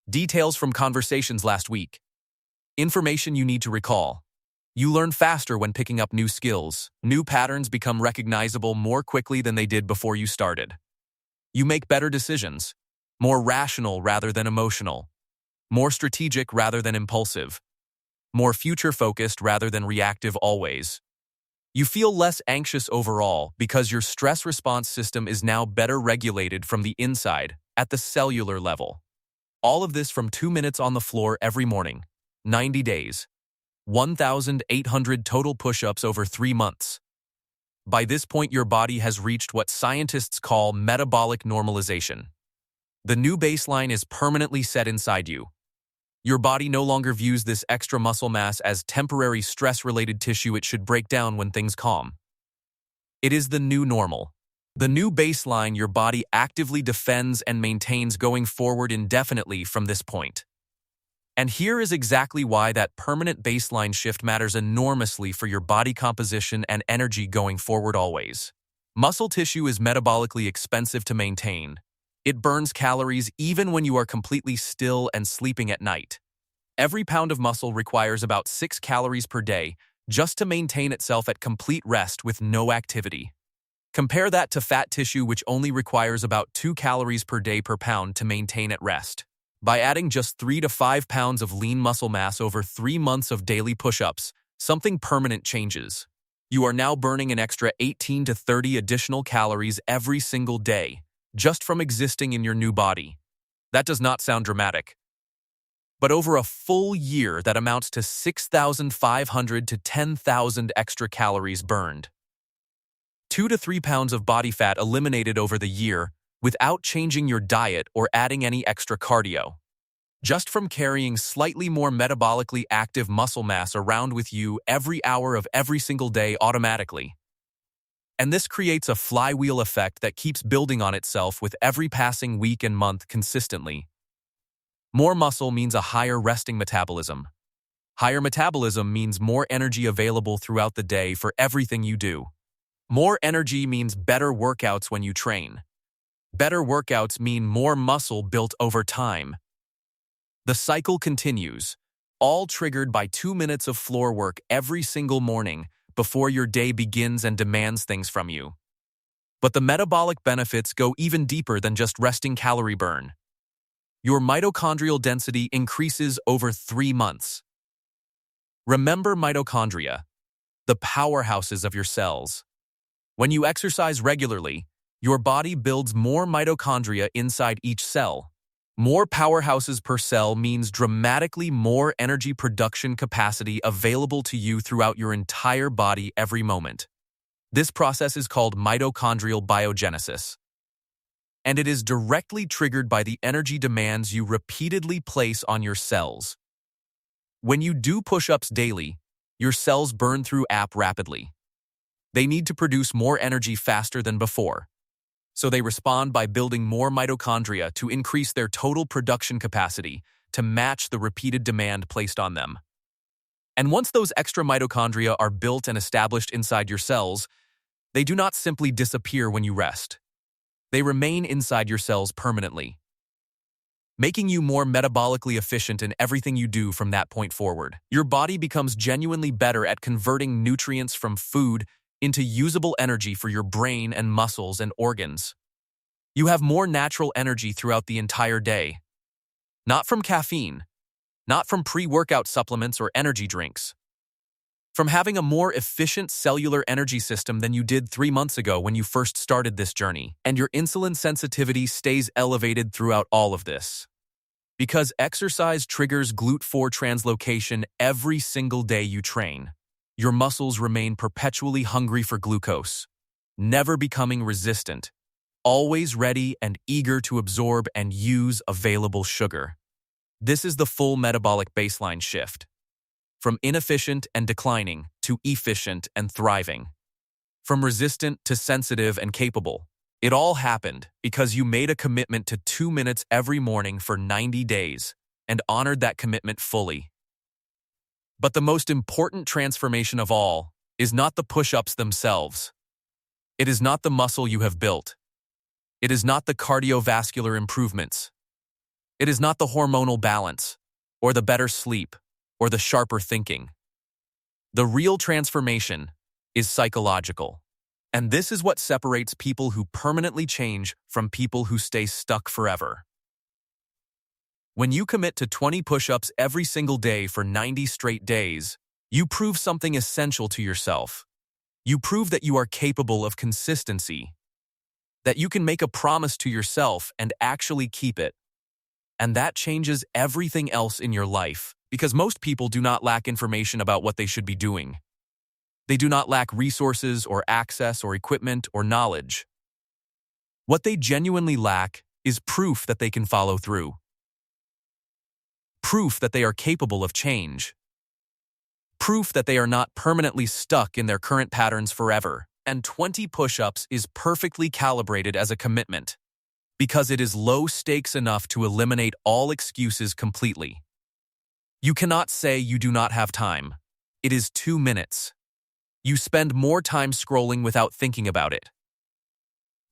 Details from conversations last week. Information you need to recall. You learn faster when picking up new skills. New patterns become recognizable more quickly than they did before you started. You make better decisions. More rational rather than emotional. More strategic rather than impulsive. More future-focused rather than reactive always. You feel less anxious overall because your stress response system is now better regulated from the inside, at the cellular level. All of this from 2 minutes on the floor every morning. 90 days. 1,800 total push-ups over 3 months. By this point, your body has reached what scientists call metabolic normalization. The new baseline is permanently set inside you. Your body no longer views this extra muscle mass as temporary stress-related tissue it should break down when things calm. It is the new normal. The new baseline your body actively defends and maintains going forward indefinitely from this point. And here is exactly why that permanent baseline shift matters enormously for your body composition and energy going forward always. Muscle tissue is metabolically expensive to maintain. It burns calories even when you are completely still and sleeping at night. Every pound of muscle requires about 6 calories per day just to maintain itself at complete rest with no activity. Compare that to fat tissue, which only requires about 2 calories per day per pound to maintain at rest. By adding just 3 to 5 pounds of lean muscle mass over 3 months of daily push-ups, something permanent changes. You are now burning an extra 18 to 30 additional calories every single day, just from existing in your new body. That does not sound dramatic. But over a full year, that amounts to 6,500 to 10,000 extra calories burned. 2 to 3 pounds of body fat eliminated over the year without changing your diet or adding any extra cardio. Just from carrying slightly more metabolically active muscle mass around with you every hour of every single day automatically. And this creates a flywheel effect that keeps building on itself with every passing week and month consistently. More muscle means a higher resting metabolism. Higher metabolism means more energy available throughout the day for everything you do. More energy means better workouts when you train. Better workouts mean more muscle built over time. The cycle continues, all triggered by 2 minutes of floor work every single morning before your day begins and demands things from you. But the metabolic benefits go even deeper than just resting calorie burn. Your mitochondrial density increases over 3 months. Remember mitochondria, the powerhouses of your cells. When you exercise regularly, your body builds more mitochondria inside each cell. More powerhouses per cell means dramatically more energy production capacity available to you throughout your entire body every moment. This process is called mitochondrial biogenesis. And it is directly triggered by the energy demands you repeatedly place on your cells. When you do push-ups daily, your cells burn through rapidly. They need to produce more energy faster than before. So they respond by building more mitochondria to increase their total production capacity to match the repeated demand placed on them. And once those extra mitochondria are built and established inside your cells, they do not simply disappear when you rest. They remain inside your cells permanently, making you more metabolically efficient in everything you do from that point forward. Your body becomes genuinely better at converting nutrients from food into usable energy for your brain and muscles and organs. You have more natural energy throughout the entire day. Not from caffeine, not from pre-workout supplements or energy drinks. From having a more efficient cellular energy system than you did 3 months ago when you first started this journey. And your insulin sensitivity stays elevated throughout all of this. Because exercise triggers GLUT4 translocation every single day you train. Your muscles remain perpetually hungry for glucose, never becoming resistant, always ready and eager to absorb and use available sugar. This is the full metabolic baseline shift. From inefficient and declining to efficient and thriving. From resistant to sensitive and capable. It all happened because you made a commitment to 2 minutes every morning for 90 days and honored that commitment fully. But the most important transformation of all is not the push-ups themselves. It is not the muscle you have built. It is not the cardiovascular improvements. It is not the hormonal balance, or the better sleep, or the sharper thinking. The real transformation is psychological. And this is what separates people who permanently change from people who stay stuck forever. When you commit to 20 push-ups every single day for 90 straight days, you prove something essential to yourself. You prove that you are capable of consistency, that you can make a promise to yourself and actually keep it. And that changes everything else in your life, because most people do not lack information about what they should be doing. They do not lack resources or access or equipment or knowledge. What they genuinely lack is proof that they can follow through. Proof that they are capable of change. Proof that they are not permanently stuck in their current patterns forever. And 20 push-ups is perfectly calibrated as a commitment, because it is low stakes enough to eliminate all excuses completely. You cannot say you do not have time. It is 2 minutes. You spend more time scrolling without thinking about it.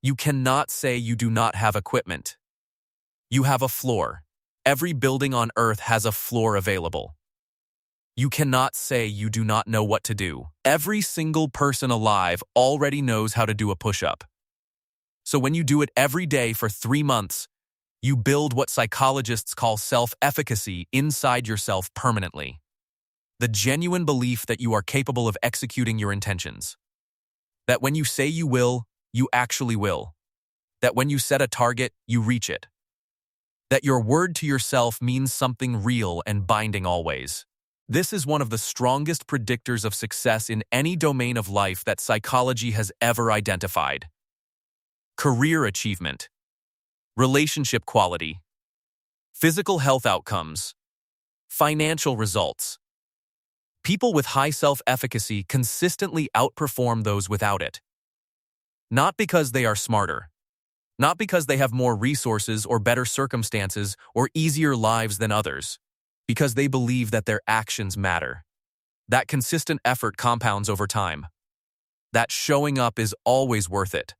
You cannot say you do not have equipment. You have a floor. Every building on Earth has a floor available. You cannot say you do not know what to do. Every single person alive already knows how to do a push-up. So when you do it every day for 3 months, you build what psychologists call self-efficacy inside yourself permanently. The genuine belief that you are capable of executing your intentions. That when you say you will, you actually will. That when you set a target, you reach it. That your word to yourself means something real and binding always. This is one of the strongest predictors of success in any domain of life that psychology has ever identified. Career achievement, relationship quality, physical health outcomes, financial results. People with high self-efficacy consistently outperform those without it. Not because they are smarter, not because they have more resources or better circumstances or easier lives than others, because they believe that their actions matter. That consistent effort compounds over time. That showing up is always worth it.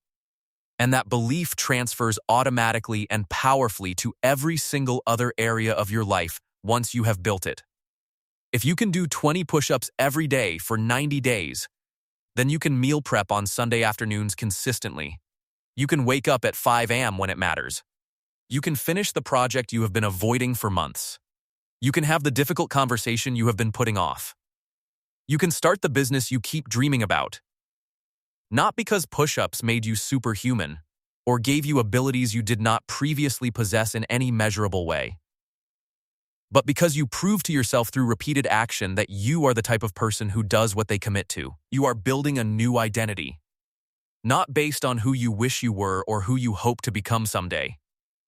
And that belief transfers automatically and powerfully to every single other area of your life once you have built it. If you can do 20 push-ups every day for 90 days, then you can meal prep on Sunday afternoons consistently. You can wake up at 5 a.m. when it matters. You can finish the project you have been avoiding for months. You can have the difficult conversation you have been putting off. You can start the business you keep dreaming about. Not because push-ups made you superhuman or gave you abilities you did not previously possess in any measurable way, but because you prove to yourself through repeated action that you are the type of person who does what they commit to. You are building a new identity, not based on who you wish you were or who you hope to become someday,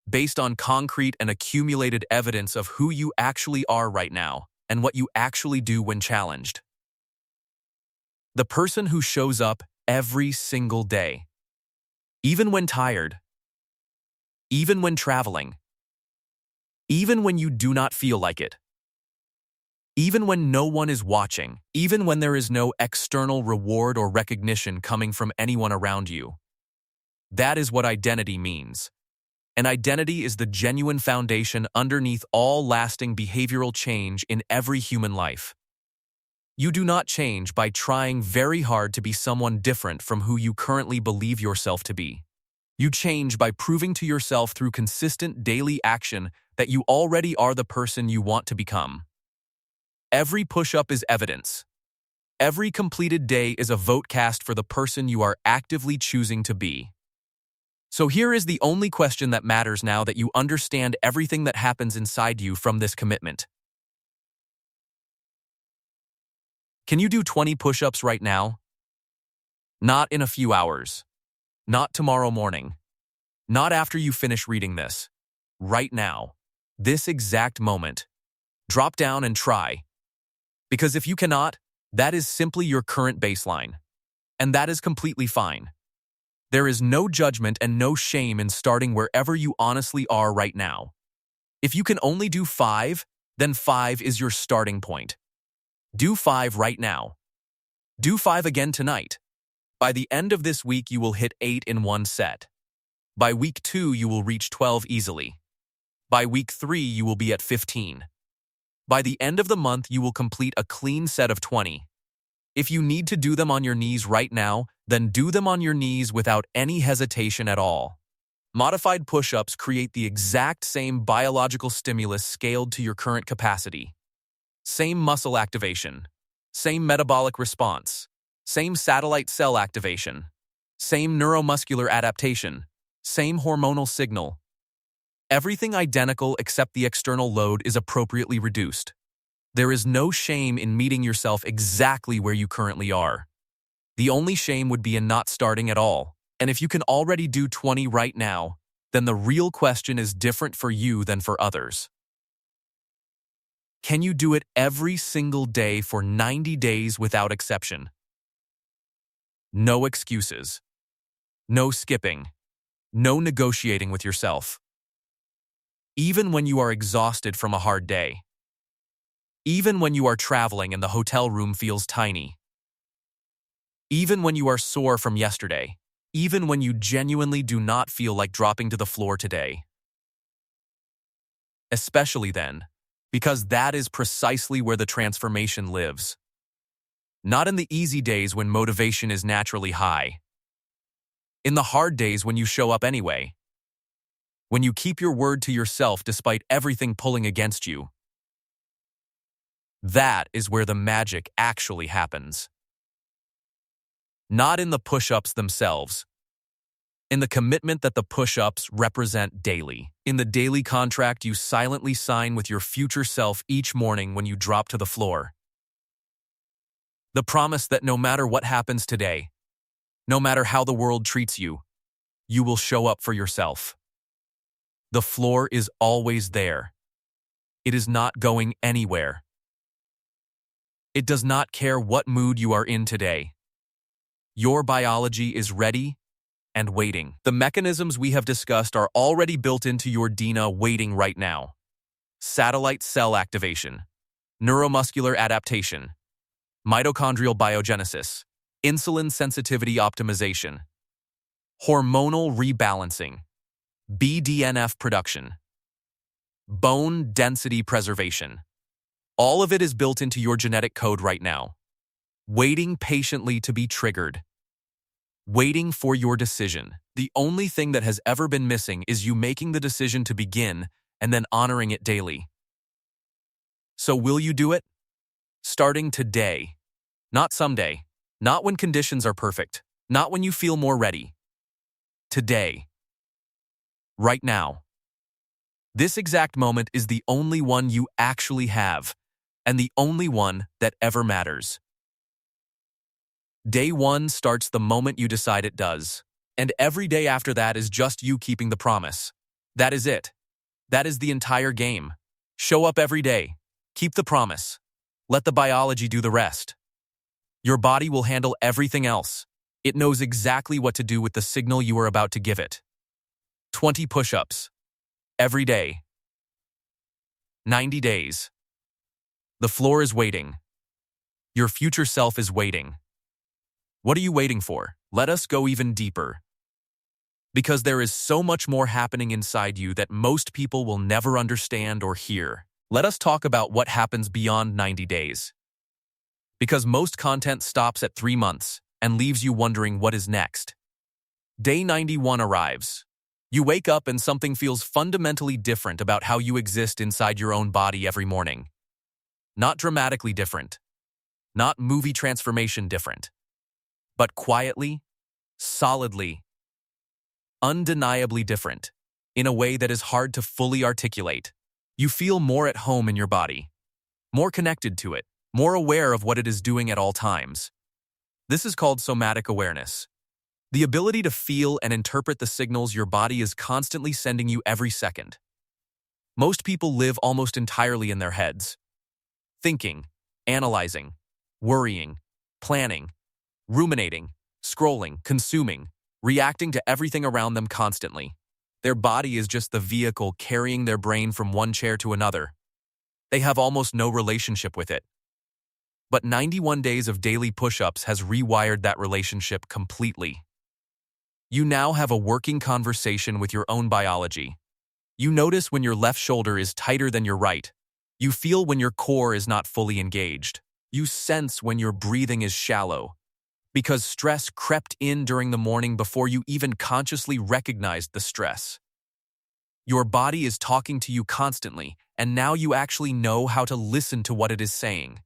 based on concrete and accumulated evidence of who you actually are right now and what you actually do when challenged. The person who shows up every single day, even when tired, even when traveling, even when you do not feel like it, even when no one is watching, even when there is no external reward or recognition coming from anyone around you. That is what identity means. And identity is the genuine foundation underneath all lasting behavioral change in every human life. You do not change by trying very hard to be someone different from who you currently believe yourself to be. You change by proving to yourself through consistent daily action that you already are the person you want to become. Every push-up is evidence. Every completed day is a vote cast for the person you are actively choosing to be. So here is the only question that matters now that you understand everything that happens inside you from this commitment. Can you do 20 push-ups right now? Not in a few hours. Not tomorrow morning. Not after you finish reading this. Right now. This exact moment. Drop down and try. Because if you cannot, that is simply your current baseline. And that is completely fine. There is no judgment and no shame in starting wherever you honestly are right now. If you can only do 5, then 5 is your starting point. Do 5 right now. Do 5 again tonight. By the end of this week, you will hit 8 in one set. By week 2, you will reach 12 easily. By week 3, you will be at 15. By the end of the month, you will complete a clean set of 20. If you need to do them on your knees right now, then do them on your knees without any hesitation at all. Modified push-ups create the exact same biological stimulus scaled to your current capacity. Same muscle activation, same metabolic response, same satellite cell activation, same neuromuscular adaptation, same hormonal signal. Everything identical except the external load is appropriately reduced. There is no shame in meeting yourself exactly where you currently are. The only shame would be in not starting at all. And if you can already do 20 right now, then the real question is different for you than for others. Can you do it every single day for 90 days without exception? No excuses. No skipping. No negotiating with yourself. Even when you are exhausted from a hard day. Even when you are traveling and the hotel room feels tiny. Even when you are sore from yesterday. Even when you genuinely do not feel like dropping to the floor today. Especially then, because that is precisely where the transformation lives. Not in the easy days when motivation is naturally high. In the hard days when you show up anyway. When you keep your word to yourself despite everything pulling against you. That is where the magic actually happens. Not in the push-ups themselves. In the commitment that the push-ups represent daily. In the daily contract you silently sign with your future self each morning when you drop to the floor. The promise that no matter what happens today, no matter how the world treats you, you will show up for yourself. The floor is always there. It is not going anywhere. It does not care what mood you are in today. Your biology is ready and waiting. The mechanisms we have discussed are already built into your DNA waiting right now. Satellite cell activation, neuromuscular adaptation, mitochondrial biogenesis, insulin sensitivity optimization, hormonal rebalancing, BDNF production, bone density preservation. All of it is built into your genetic code right now, waiting patiently to be triggered. Waiting for your decision. The only thing that has ever been missing is you making the decision to begin and then honoring it daily. So will you do it? Starting today. Not someday. Not when conditions are perfect. Not when you feel more ready. Today. Right now. This exact moment is the only one you actually have, and the only one that ever matters. Day 1 starts the moment you decide it does, and every day after that is just you keeping the promise. That is it. That is the entire game. Show up every day. Keep the promise. Let the biology do the rest. Your body will handle everything else. It knows exactly what to do with the signal you are about to give it. 20 push-ups. Every day. 90 days. The floor is waiting. Your future self is waiting. What are you waiting for? Let us go even deeper. Because there is so much more happening inside you that most people will never understand or hear. Let us talk about what happens beyond 90 days. Because most content stops at 3 months and leaves you wondering what is next. Day 91 arrives. You wake up and something feels fundamentally different about how you exist inside your own body every morning. Not dramatically different. Not movie transformation different. But quietly, solidly, undeniably different, in a way that is hard to fully articulate. You feel more at home in your body, more connected to it, more aware of what it is doing at all times. This is called somatic awareness. The ability to feel and interpret the signals your body is constantly sending you every second. Most people live almost entirely in their heads. Thinking, analyzing, worrying, planning, ruminating, scrolling, consuming, reacting to everything around them constantly. Their body is just the vehicle carrying their brain from one chair to another. They have almost no relationship with it. But 91 days of daily push-ups has rewired that relationship completely. You now have a working conversation with your own biology. You notice when your left shoulder is tighter than your right. You feel when your core is not fully engaged. You sense when your breathing is shallow. Because stress crept in during the morning before you even consciously recognized the stress. Your body is talking to you constantly, and now you actually know how to listen to what it is saying.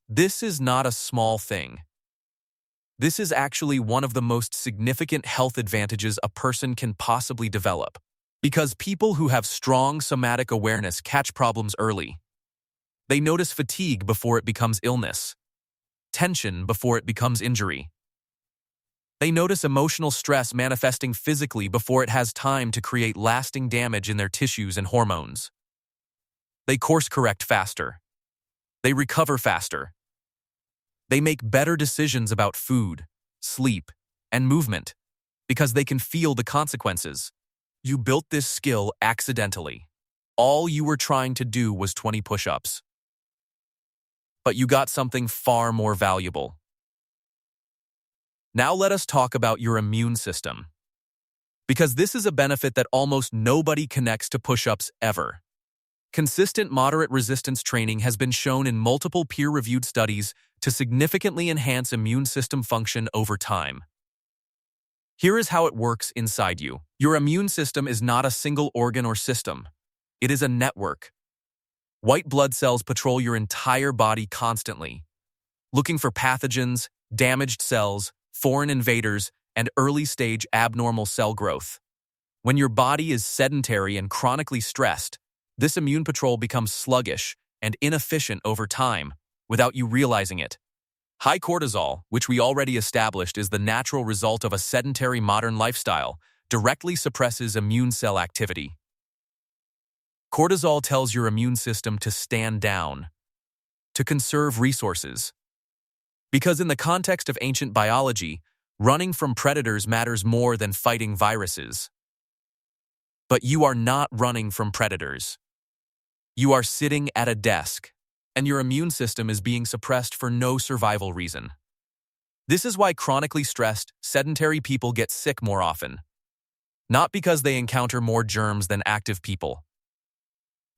This is not a small thing. This is actually one of the most significant health advantages a person can possibly develop, because people who have strong somatic awareness catch problems early. They notice fatigue before it becomes illness, tension before it becomes injury. They notice emotional stress manifesting physically before it has time to create lasting damage in their tissues and hormones. They course correct faster. They recover faster. They make better decisions about food, sleep, and movement because they can feel the consequences. You built this skill accidentally. All you were trying to do was 20 push-ups. But you got something far more valuable. Now let us talk about your immune system. Because this is a benefit that almost nobody connects to push-ups ever. Consistent moderate resistance training has been shown in multiple peer-reviewed studies to significantly enhance immune system function over time. Here is how it works inside you. Your immune system is not a single organ or system. It is a network. White blood cells patrol your entire body constantly, looking for pathogens, damaged cells, foreign invaders, and early-stage abnormal cell growth. When your body is sedentary and chronically stressed, this immune patrol becomes sluggish and inefficient over time, without you realizing it. High cortisol, which we already established is the natural result of a sedentary modern lifestyle, directly suppresses immune cell activity. Cortisol tells your immune system to stand down, to conserve resources. Because in the context of ancient biology, running from predators matters more than fighting viruses. But you are not running from predators. You are sitting at a desk, and your immune system is being suppressed for no survival reason. This is why chronically stressed, sedentary people get sick more often. Not because they encounter more germs than active people.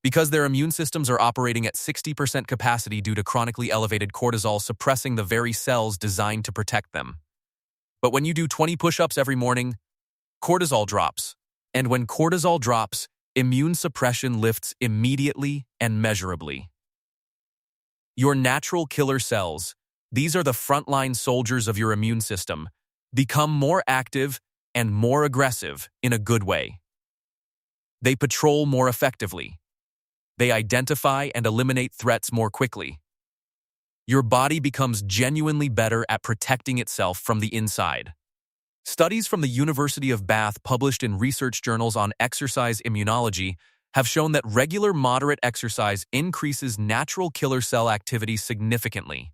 Because their immune systems are operating at 60% capacity due to chronically elevated cortisol suppressing the very cells designed to protect them. But when you do 20 push-ups every morning, cortisol drops. And when cortisol drops, immune suppression lifts immediately and measurably. Your natural killer cells, these are the frontline soldiers of your immune system, become more active and more aggressive in a good way. They patrol more effectively. They identify and eliminate threats more quickly. Your body becomes genuinely better at protecting itself from the inside. Studies from the University of Bath published in research journals on exercise immunology have shown that regular moderate exercise increases natural killer cell activity significantly.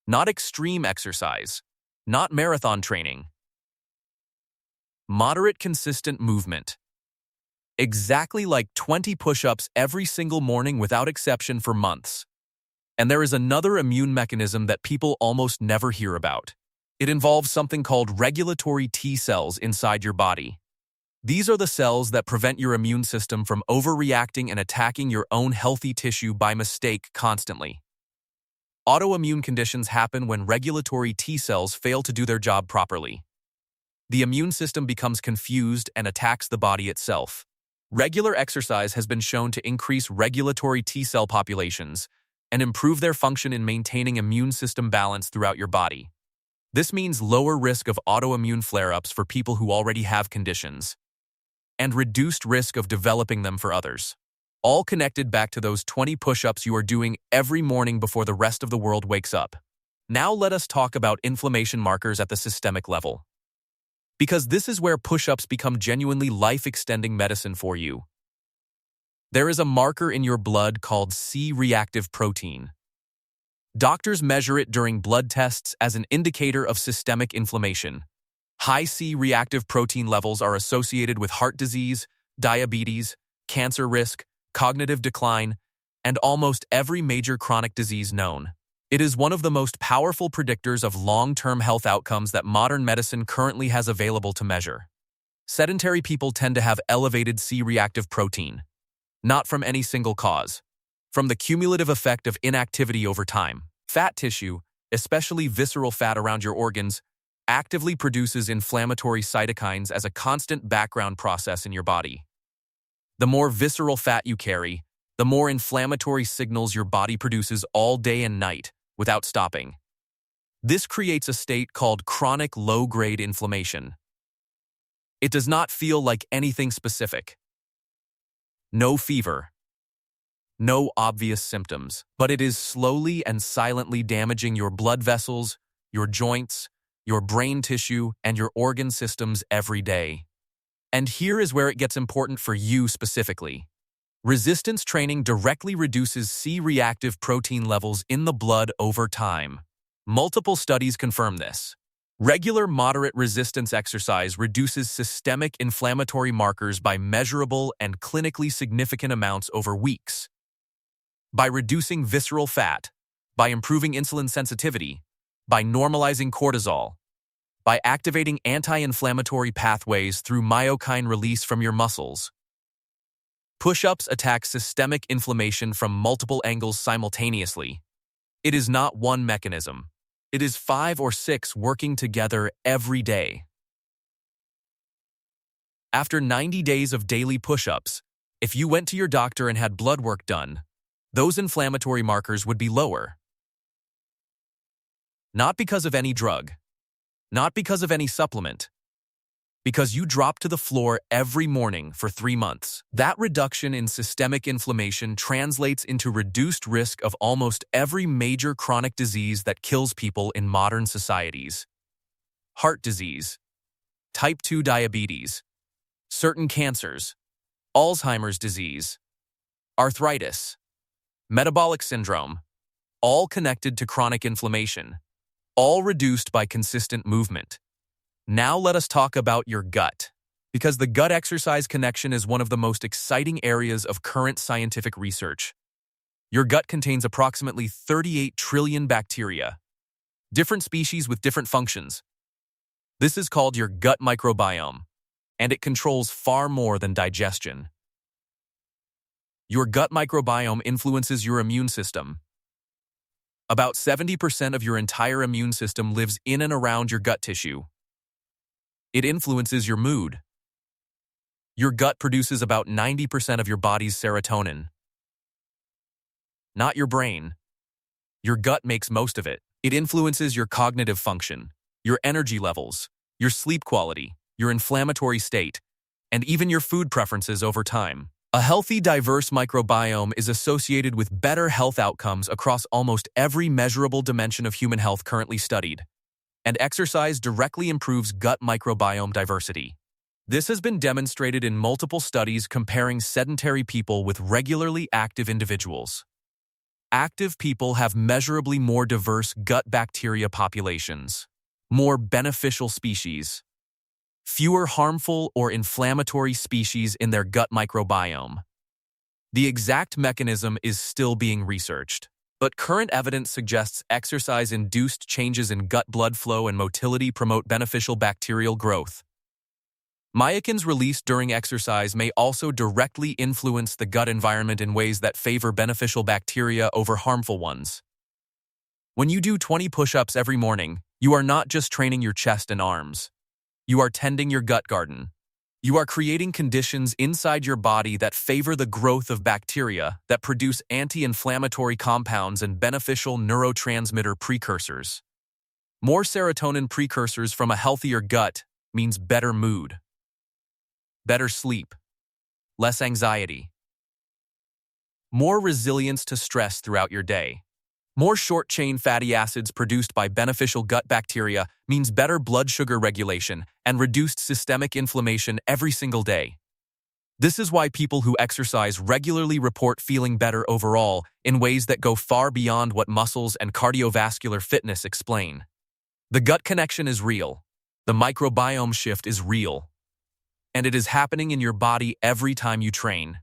Not extreme exercise, not marathon training. Moderate consistent movement. Exactly like 20 push-ups every single morning without exception for months. And there is another immune mechanism that people almost never hear about. It involves something called regulatory T cells inside your body. These are the cells that prevent your immune system from overreacting and attacking your own healthy tissue by mistake constantly. Autoimmune conditions happen when regulatory T cells fail to do their job properly. The immune system becomes confused and attacks the body itself. Regular exercise has been shown to increase regulatory T cell populations and improve their function in maintaining immune system balance throughout your body. This means lower risk of autoimmune flare-ups for people who already have conditions, and reduced risk of developing them for others. All connected back to those 20 push-ups you are doing every morning before the rest of the world wakes up. Now let us talk about inflammation markers at the systemic level. Because this is where push-ups become genuinely life-extending medicine for you. There is a marker in your blood called C-reactive protein. Doctors measure it during blood tests as an indicator of systemic inflammation. High C-reactive protein levels are associated with heart disease, diabetes, cancer risk, cognitive decline, and almost every major chronic disease known. It is one of the most powerful predictors of long-term health outcomes that modern medicine currently has available to measure. Sedentary people tend to have elevated C-reactive protein, not from any single cause, from the cumulative effect of inactivity over time. Fat tissue, especially visceral fat around your organs, actively produces inflammatory cytokines as a constant background process in your body. The more visceral fat you carry, the more inflammatory signals your body produces all day and night without stopping. This creates a state called chronic low-grade inflammation. It does not feel like anything specific. No fever. No obvious symptoms, but it is slowly and silently damaging your blood vessels, your joints, your brain tissue, and your organ systems every day. And here is where it gets important for you specifically. Resistance training directly reduces C-reactive protein levels in the blood over time. Multiple studies confirm this. Regular moderate resistance exercise reduces systemic inflammatory markers by measurable and clinically significant amounts over weeks. By reducing visceral fat, by improving insulin sensitivity, by normalizing cortisol, by activating anti-inflammatory pathways through myokine release from your muscles. Push-ups attack systemic inflammation from multiple angles simultaneously. It is not one mechanism. It is 5 or 6 working together every day. After 90 days of daily push-ups, if you went to your doctor and had blood work done, those inflammatory markers would be lower. Not because of any drug, not because of any supplement, because you dropped to the floor every morning for 3 months. That reduction in systemic inflammation translates into reduced risk of almost every major chronic disease that kills people in modern societies. Heart disease, type 2 diabetes, certain cancers, Alzheimer's disease, arthritis, metabolic syndrome, all connected to chronic inflammation, all reduced by consistent movement. Now let us talk about your gut, because the gut-exercise connection is one of the most exciting areas of current scientific research. Your gut contains approximately 38 trillion bacteria, different species with different functions. This is called your gut microbiome, and it controls far more than digestion. Your gut microbiome influences your immune system. About 70% of your entire immune system lives in and around your gut tissue. It influences your mood. Your gut produces about 90% of your body's serotonin. Not your brain. Your gut makes most of it. It influences your cognitive function, your energy levels, your sleep quality, your inflammatory state, and even your food preferences over time. A healthy, diverse microbiome is associated with better health outcomes across almost every measurable dimension of human health currently studied. And exercise directly improves gut microbiome diversity. This has been demonstrated in multiple studies comparing sedentary people with regularly active individuals. Active people have measurably more diverse gut bacteria populations, more beneficial species, fewer harmful or inflammatory species in their gut microbiome. The exact mechanism is still being researched, but current evidence suggests exercise-induced changes in gut blood flow and motility promote beneficial bacterial growth. Myokines released during exercise may also directly influence the gut environment in ways that favor beneficial bacteria over harmful ones. When you do 20 push-ups every morning, you are not just training your chest and arms. You are tending your gut garden. You are creating conditions inside your body that favor the growth of bacteria that produce anti-inflammatory compounds and beneficial neurotransmitter precursors. More serotonin precursors from a healthier gut means better mood, better sleep, less anxiety, more resilience to stress throughout your day. More short-chain fatty acids produced by beneficial gut bacteria means better blood sugar regulation and reduced systemic inflammation every single day. This is why people who exercise regularly report feeling better overall in ways that go far beyond what muscles and cardiovascular fitness explain. The gut connection is real. The microbiome shift is real. And it is happening in your body every time you train.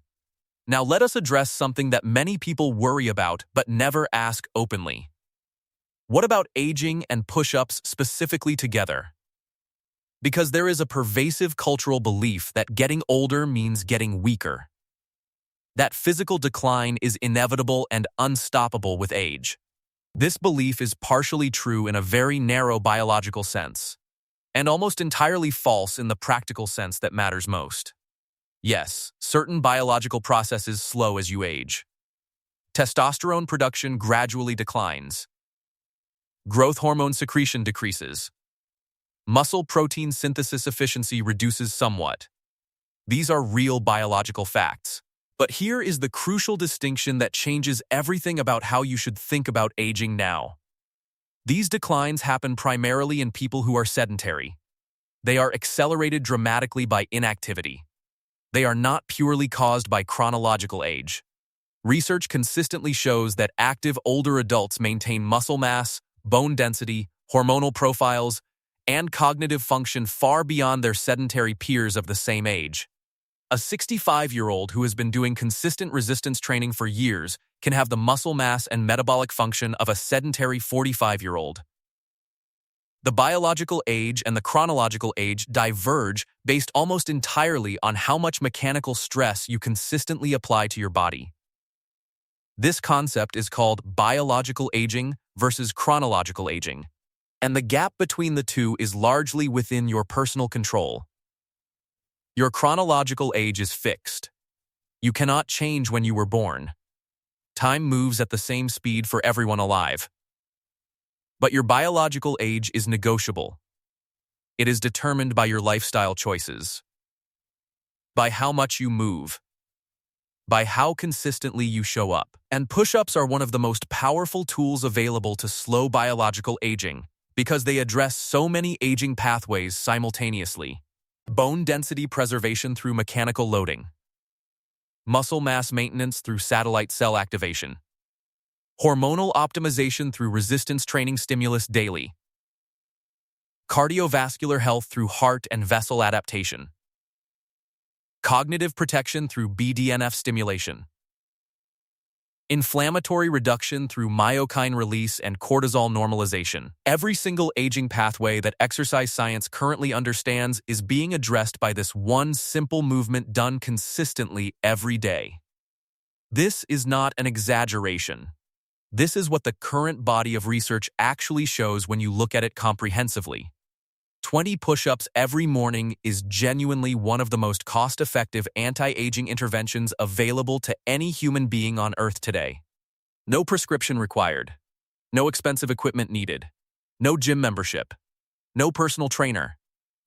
Now let us address something that many people worry about but never ask openly. What about aging and push-ups specifically together? Because there is a pervasive cultural belief that getting older means getting weaker. That physical decline is inevitable and unstoppable with age. This belief is partially true in a very narrow biological sense, and almost entirely false in the practical sense that matters most. Yes, certain biological processes slow as you age. Testosterone production gradually declines. Growth hormone secretion decreases. Muscle protein synthesis efficiency reduces somewhat. These are real biological facts. But here is the crucial distinction that changes everything about how you should think about aging now. These declines happen primarily in people who are sedentary. They are accelerated dramatically by inactivity. They are not purely caused by chronological age. Research consistently shows that active older adults maintain muscle mass, bone density, hormonal profiles, and cognitive function far beyond their sedentary peers of the same age. A 65-year-old who has been doing consistent resistance training for years can have the muscle mass and metabolic function of a sedentary 45-year-old. The biological age and the chronological age diverge based almost entirely on how much mechanical stress you consistently apply to your body. This concept is called biological aging versus chronological aging, and the gap between the two is largely within your personal control. Your chronological age is fixed. You cannot change when you were born. Time moves at the same speed for everyone alive. But your biological age is negotiable. It is determined by your lifestyle choices, by how much you move, by how consistently you show up. And push-ups are one of the most powerful tools available to slow biological aging because they address so many aging pathways simultaneously. Bone density preservation through mechanical loading. Muscle mass maintenance through satellite cell activation. Hormonal optimization through resistance training stimulus daily. Cardiovascular health through heart and vessel adaptation. Cognitive protection through BDNF stimulation. Inflammatory reduction through myokine release and cortisol normalization. Every single aging pathway that exercise science currently understands is being addressed by this one simple movement done consistently every day. This is not an exaggeration. This is what the current body of research actually shows when you look at it comprehensively. 20 push-ups every morning is genuinely one of the most cost-effective anti-aging interventions available to any human being on Earth today. No prescription required. No expensive equipment needed. No gym membership. No personal trainer.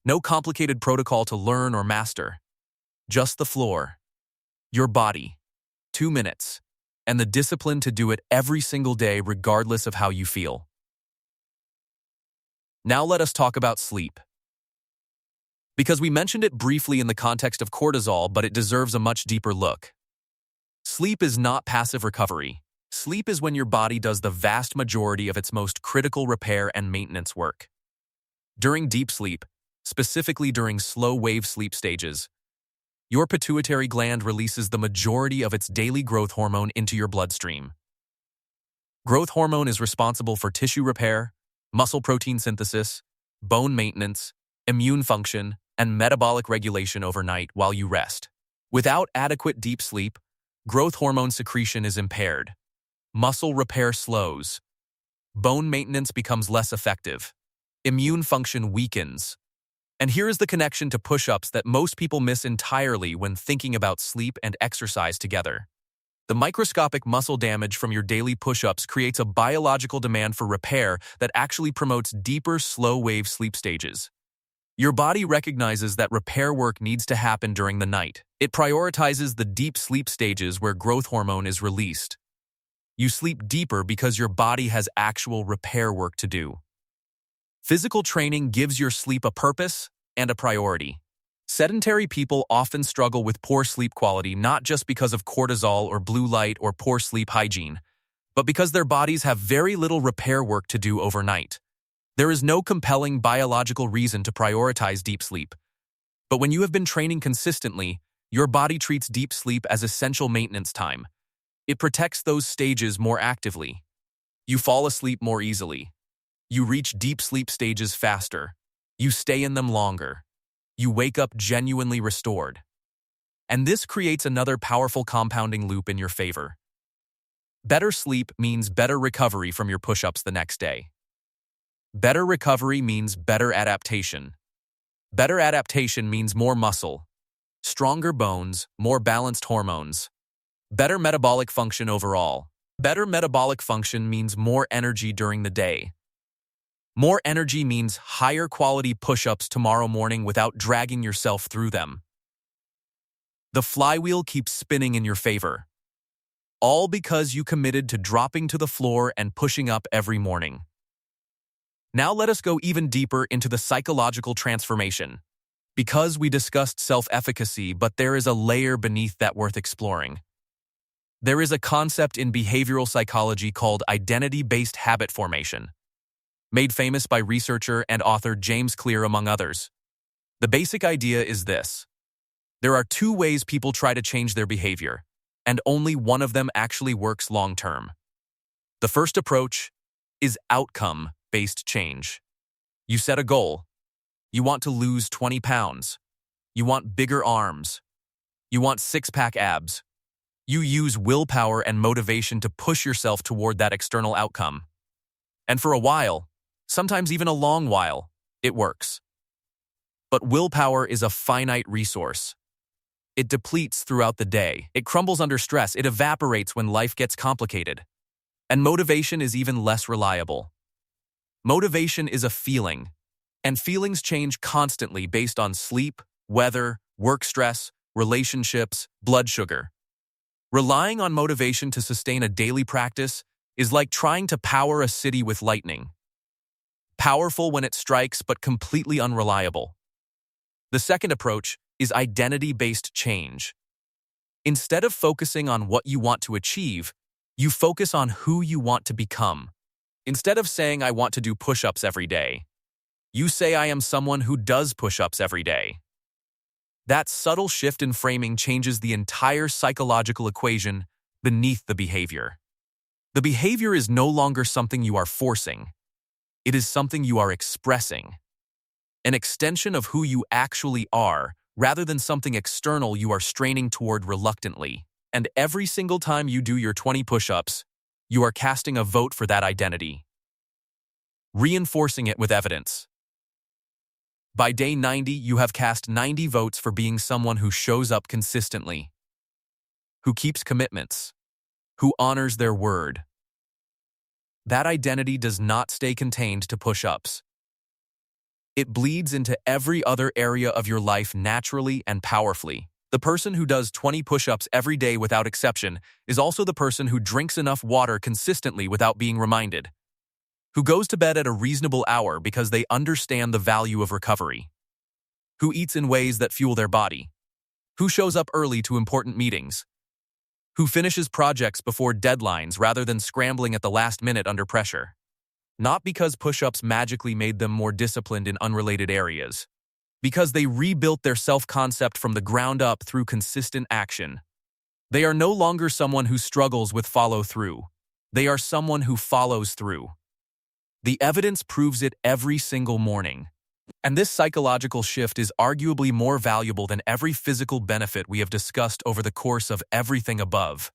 No complicated protocol to learn or master. Just the floor. Your body. 2 minutes. And the discipline to do it every single day regardless of how you feel. Now let us talk about sleep. Because we mentioned it briefly in the context of cortisol, but it deserves a much deeper look. Sleep is not passive recovery. Sleep is when your body does the vast majority of its most critical repair and maintenance work. During deep sleep, specifically during slow-wave sleep stages, your pituitary gland releases the majority of its daily growth hormone into your bloodstream. Growth hormone is responsible for tissue repair, muscle protein synthesis, bone maintenance, immune function, and metabolic regulation overnight while you rest. Without adequate deep sleep, growth hormone secretion is impaired. Muscle repair slows. Bone maintenance becomes less effective. Immune function weakens. And here is the connection to push-ups that most people miss entirely when thinking about sleep and exercise together. The microscopic muscle damage from your daily push-ups creates a biological demand for repair that actually promotes deeper, slow-wave sleep stages. Your body recognizes that repair work needs to happen during the night. It prioritizes the deep sleep stages where growth hormone is released. You sleep deeper because your body has actual repair work to do. Physical training gives your sleep a purpose and a priority. Sedentary people often struggle with poor sleep quality not just because of cortisol or blue light or poor sleep hygiene, but because their bodies have very little repair work to do overnight. There is no compelling biological reason to prioritize deep sleep. But when you have been training consistently, your body treats deep sleep as essential maintenance time. It protects those stages more actively. You fall asleep more easily. You reach deep sleep stages faster. You stay in them longer. You wake up genuinely restored. And this creates another powerful compounding loop in your favor. Better sleep means better recovery from your push-ups the next day. Better recovery means better adaptation. Better adaptation means more muscle, stronger bones, more balanced hormones, better metabolic function overall. Better metabolic function means more energy during the day. More energy means higher quality push-ups tomorrow morning without dragging yourself through them. The flywheel keeps spinning in your favor. All because you committed to dropping to the floor and pushing up every morning. Now let us go even deeper into the psychological transformation. Because we discussed self-efficacy, but there is a layer beneath that worth exploring. There is a concept in behavioral psychology called identity-based habit formation, made famous by researcher and author James Clear among others. The basic idea is this. There are two ways people try to change their behavior, and only one of them actually works long-term. The first approach is outcome-based change. You set a goal. You want to lose 20 pounds. You want bigger arms. You want six-pack abs. You use willpower and motivation to push yourself toward that external outcome. And for a while, sometimes even a long while, it works. But willpower is a finite resource. It depletes throughout the day. It crumbles under stress. It evaporates when life gets complicated. And motivation is even less reliable. Motivation is a feeling, and feelings change constantly based on sleep, weather, work stress, relationships, blood sugar. Relying on motivation to sustain a daily practice is like trying to power a city with lightning. Powerful when it strikes, but completely unreliable. The second approach is identity-based change. Instead of focusing on what you want to achieve, you focus on who you want to become. Instead of saying, I want to do push-ups every day, you say, I am someone who does push-ups every day. That subtle shift in framing changes the entire psychological equation beneath the behavior. The behavior is no longer something you are forcing. It is something you are expressing. An extension of who you actually are, rather than something external you are straining toward reluctantly. And every single time you do your 20 push-ups, you are casting a vote for that identity, reinforcing it with evidence. By day 90, you have cast 90 votes for being someone who shows up consistently, who keeps commitments, who honors their word. That identity does not stay contained to push-ups. It bleeds into every other area of your life naturally and powerfully. The person who does 20 push-ups every day without exception is also the person who drinks enough water consistently without being reminded, who goes to bed at a reasonable hour because they understand the value of recovery, who eats in ways that fuel their body, who shows up early to important meetings, who finishes projects before deadlines rather than scrambling at the last minute under pressure. Not because push-ups magically made them more disciplined in unrelated areas, because they rebuilt their self-concept from the ground up through consistent action. They are no longer someone who struggles with follow-through. They are someone who follows through. The evidence proves it every single morning. And this psychological shift is arguably more valuable than every physical benefit we have discussed over the course of everything above.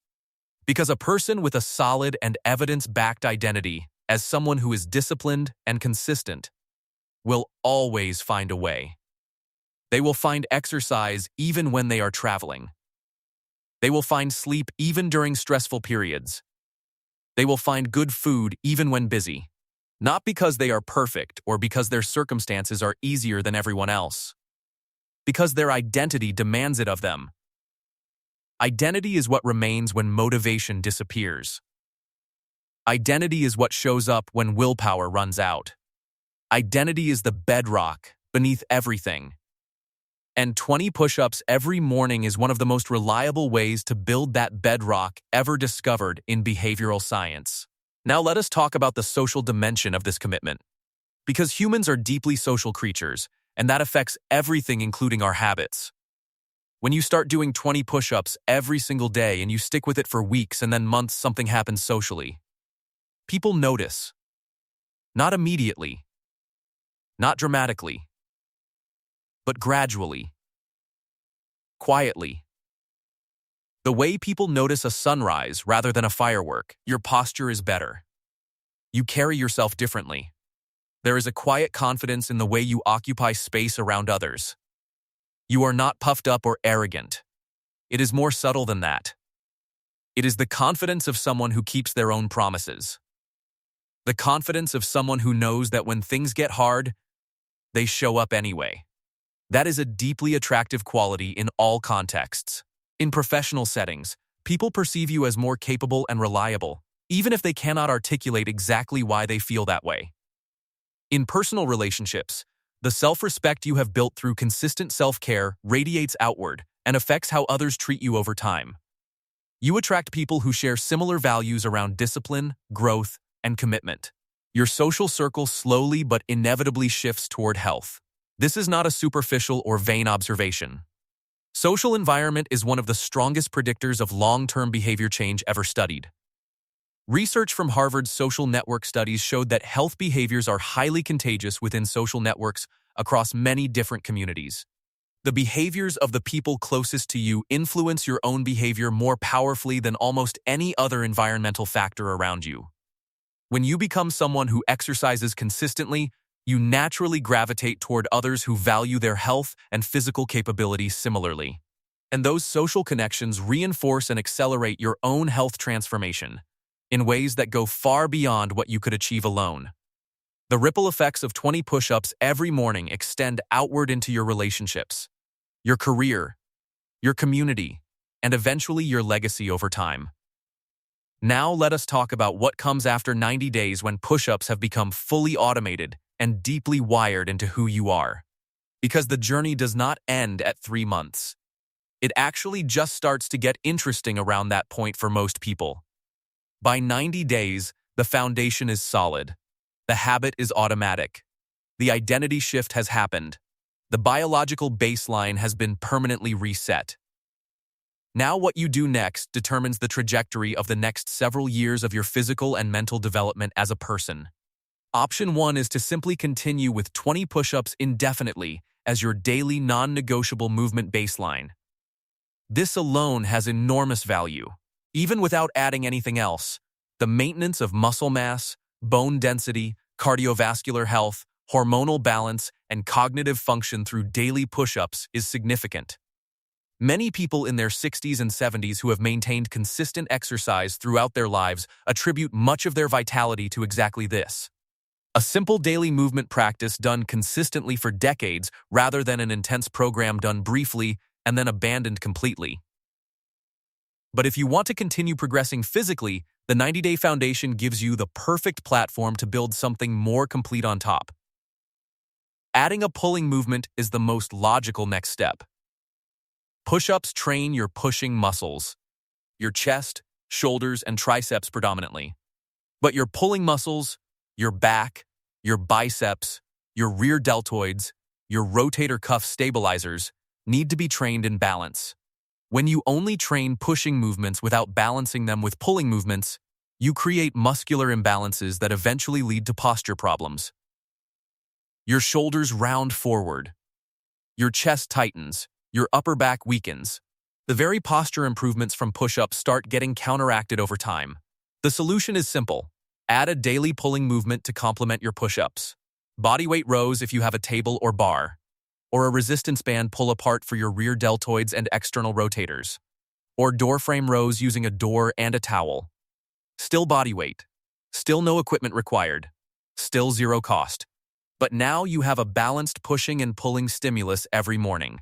Because a person with a solid and evidence-backed identity, as someone who is disciplined and consistent, will always find a way. They will find exercise even when they are traveling. They will find sleep even during stressful periods. They will find good food even when busy. Not because they are perfect or because their circumstances are easier than everyone else. Because their identity demands it of them. Identity is what remains when motivation disappears. Identity is what shows up when willpower runs out. Identity is the bedrock beneath everything. And 20 push-ups every morning is one of the most reliable ways to build that bedrock ever discovered in behavioral science. Now let us talk about the social dimension of this commitment. Because humans are deeply social creatures, and that affects everything including our habits. When you start doing 20 push-ups every single day and you stick with it for weeks and then months, something happens socially. People notice. Not immediately, not dramatically, but gradually, quietly. The way people notice a sunrise rather than a firework, your posture is better. You carry yourself differently. There is a quiet confidence in the way you occupy space around others. You are not puffed up or arrogant. It is more subtle than that. It is the confidence of someone who keeps their own promises. The confidence of someone who knows that when things get hard, they show up anyway. That is a deeply attractive quality in all contexts. In professional settings, people perceive you as more capable and reliable, even if they cannot articulate exactly why they feel that way. In personal relationships, the self-respect you have built through consistent self-care radiates outward and affects how others treat you over time. You attract people who share similar values around discipline, growth, and commitment. Your social circle slowly but inevitably shifts toward health. This is not a superficial or vain observation. Social environment is one of the strongest predictors of long-term behavior change ever studied. Research from Harvard's social network studies showed that health behaviors are highly contagious within social networks across many different communities. The behaviors of the people closest to you influence your own behavior more powerfully than almost any other environmental factor around you. When you become someone who exercises consistently, you naturally gravitate toward others who value their health and physical capabilities similarly. And those social connections reinforce and accelerate your own health transformation in ways that go far beyond what you could achieve alone. The ripple effects of 20 push-ups every morning extend outward into your relationships, your career, your community, and eventually your legacy over time. Now let us talk about what comes after 90 days when push-ups have become fully automated and deeply wired into who you are. Because the journey does not end at 3 months. It actually just starts to get interesting around that point for most people. By 90 days, the foundation is solid. The habit is automatic. The identity shift has happened. The biological baseline has been permanently reset. Now what you do next determines the trajectory of the next several years of your physical and mental development as a person. Option 1 is to simply continue with 20 push-ups indefinitely as your daily non-negotiable movement baseline. This alone has enormous value. Even without adding anything else, the maintenance of muscle mass, bone density, cardiovascular health, hormonal balance, and cognitive function through daily push-ups is significant. Many people in their 60s and 70s who have maintained consistent exercise throughout their lives attribute much of their vitality to exactly this. A simple daily movement practice done consistently for decades rather than an intense program done briefly and then abandoned completely. But if you want to continue progressing physically, the 90-day foundation gives you the perfect platform to build something more complete on top. Adding a pulling movement is the most logical next step. Push-ups train your pushing muscles, your chest, shoulders, and triceps predominantly. But your pulling muscles, your back, your biceps, your rear deltoids, your rotator cuff stabilizers need to be trained in balance. When you only train pushing movements without balancing them with pulling movements, you create muscular imbalances that eventually lead to posture problems. Your shoulders round forward. Your chest tightens. Your upper back weakens. The very posture improvements from push-ups start getting counteracted over time. The solution is simple. Add a daily pulling movement to complement your push-ups. Bodyweight rows if you have a table or bar, or a resistance band pull-apart for your rear deltoids and external rotators, or door frame rows using a door and a towel. Still bodyweight. Still no equipment required. Still zero cost. But now you have a balanced pushing and pulling stimulus every morning.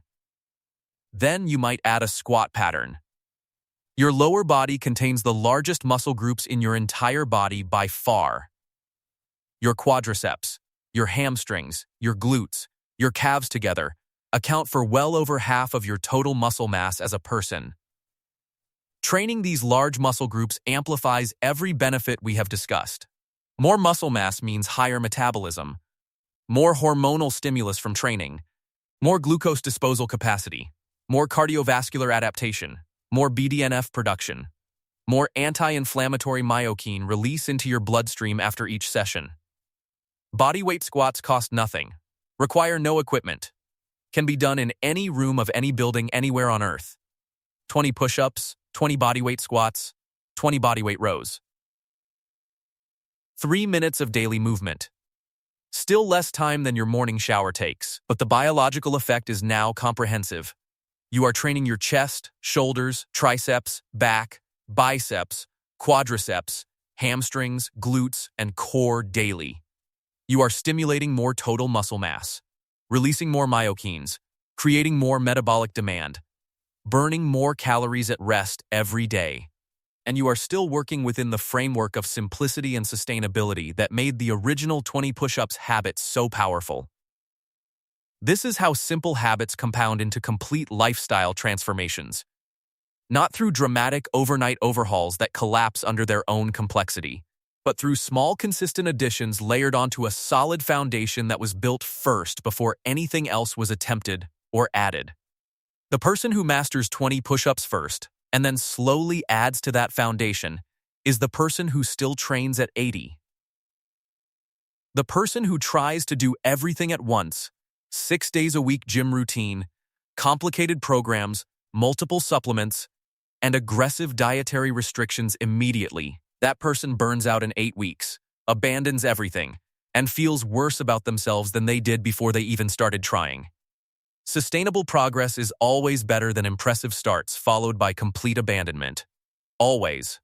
Then you might add a squat pattern. Your lower body contains the largest muscle groups in your entire body by far. Your quadriceps, your hamstrings, your glutes, your calves together account for well over half of your total muscle mass as a person. Training these large muscle groups amplifies every benefit we have discussed. More muscle mass means higher metabolism, more hormonal stimulus from training, more glucose disposal capacity, more cardiovascular adaptation, more BDNF production, More anti-inflammatory myokine release into your bloodstream after each session. Bodyweight squats cost nothing, require no equipment, can be done in any room of any building anywhere on Earth. 20 push-ups, 20 bodyweight squats, 20 bodyweight rows. 3 minutes of daily movement. Still less time than your morning shower takes, but the biological effect is now comprehensive. You are training your chest, shoulders, triceps, back, biceps, quadriceps, hamstrings, glutes, and core daily. You are stimulating more total muscle mass, releasing more myokines, creating more metabolic demand, burning more calories at rest every day. And you are still working within the framework of simplicity and sustainability that made the original 20 push-ups habit so powerful. This is how simple habits compound into complete lifestyle transformations. Not through dramatic overnight overhauls that collapse under their own complexity, but through small consistent additions layered onto a solid foundation that was built first before anything else was attempted or added. The person who masters 20 push-ups first, and then slowly adds to that foundation, is the person who still trains at 80. The person who tries to do everything at once, 6 days a week gym routine, complicated programs, multiple supplements, and aggressive dietary restrictions immediately, that person burns out in 8 weeks, abandons everything, and feels worse about themselves than they did before they even started trying. Sustainable progress is always better than impressive starts followed by complete abandonment. Always.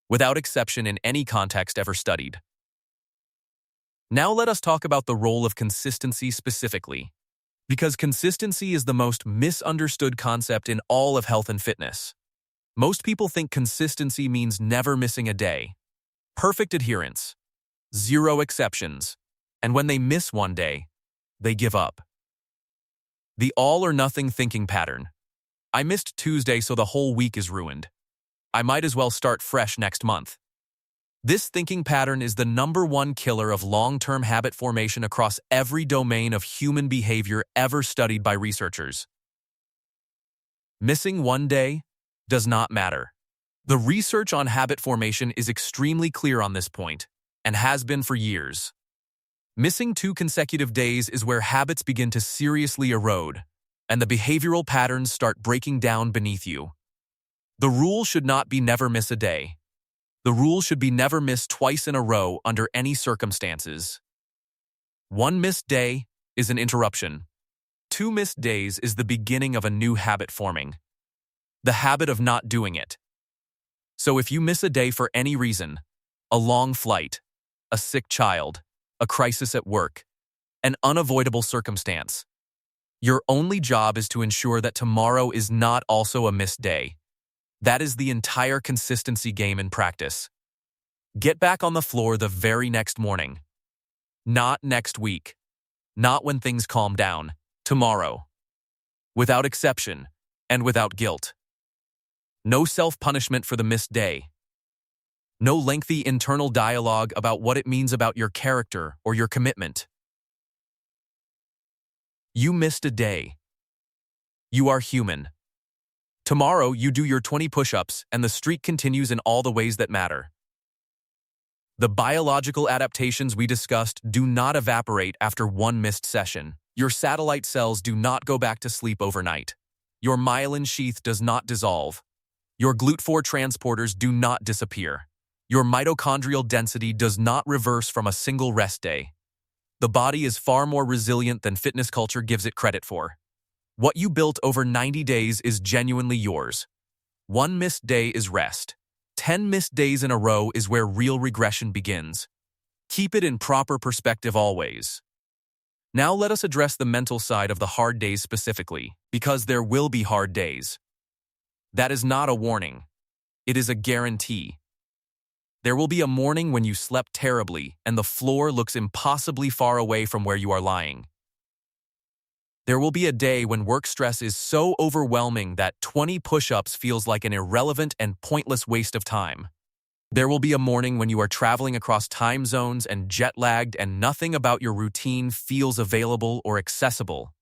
Without exception in any context ever studied. Now let us talk about the role of consistency specifically, because consistency is the most misunderstood concept in all of health and fitness. Most people think consistency means never missing a day, perfect adherence, 0 exceptions, and when they miss one day, they give up. The all-or-nothing thinking pattern. I missed Tuesday, so the whole week is ruined. I might as well start fresh next month. This thinking pattern is the #1 killer of long-term habit formation across every domain of human behavior ever studied by researchers. Missing one day does not matter. The research on habit formation is extremely clear on this point, and has been for years. Missing 2 consecutive days is where habits begin to seriously erode, and the behavioral patterns start breaking down beneath you. The rule should not be never miss a day. The rule should be never miss twice in a row under any circumstances. 1 missed day is an interruption. 2 missed days is the beginning of a new habit forming. The habit of not doing it. So if you miss a day for any reason, a long flight, a sick child, a crisis at work, an unavoidable circumstance, your only job is to ensure that tomorrow is not also a missed day. That is the entire consistency game in practice. Get back on the floor the very next morning. Not next week. Not when things calm down. Tomorrow. Without exception, and without guilt. No self-punishment for the missed day. No lengthy internal dialogue about what it means about your character or your commitment. You missed a day. You are human. Tomorrow, you do your 20 push-ups and the streak continues in all the ways that matter. The biological adaptations we discussed do not evaporate after 1 missed session. Your satellite cells do not go back to sleep overnight. Your myelin sheath does not dissolve. Your GLUT4 transporters do not disappear. Your mitochondrial density does not reverse from a single rest day. The body is far more resilient than fitness culture gives it credit for. What you built over 90 days is genuinely yours. 1 missed day is rest. 10 missed days in a row is where real regression begins. Keep it in proper perspective always. Now let us address the mental side of the hard days specifically, because there will be hard days. That is not a warning. It is a guarantee. There will be a morning when you slept terribly and the floor looks impossibly far away from where you are lying. There will be a day when work stress is so overwhelming that 20 push-ups feels like an irrelevant and pointless waste of time. There will be a morning when you are traveling across time zones and jet-lagged and nothing about your routine feels available or accessible.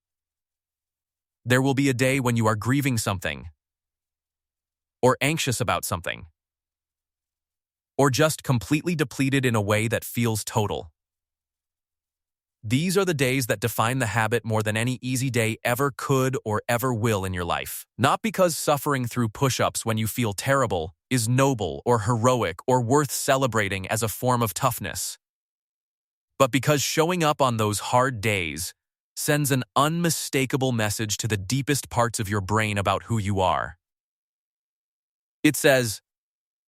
There will be a day when you are grieving something or anxious about something. or just completely depleted in a way that feels total. These are the days that define the habit more than any easy day ever could or ever will in your life. Not because suffering through push-ups when you feel terrible is noble or heroic or worth celebrating as a form of toughness, but because showing up on those hard days sends an unmistakable message to the deepest parts of your brain about who you are. It says,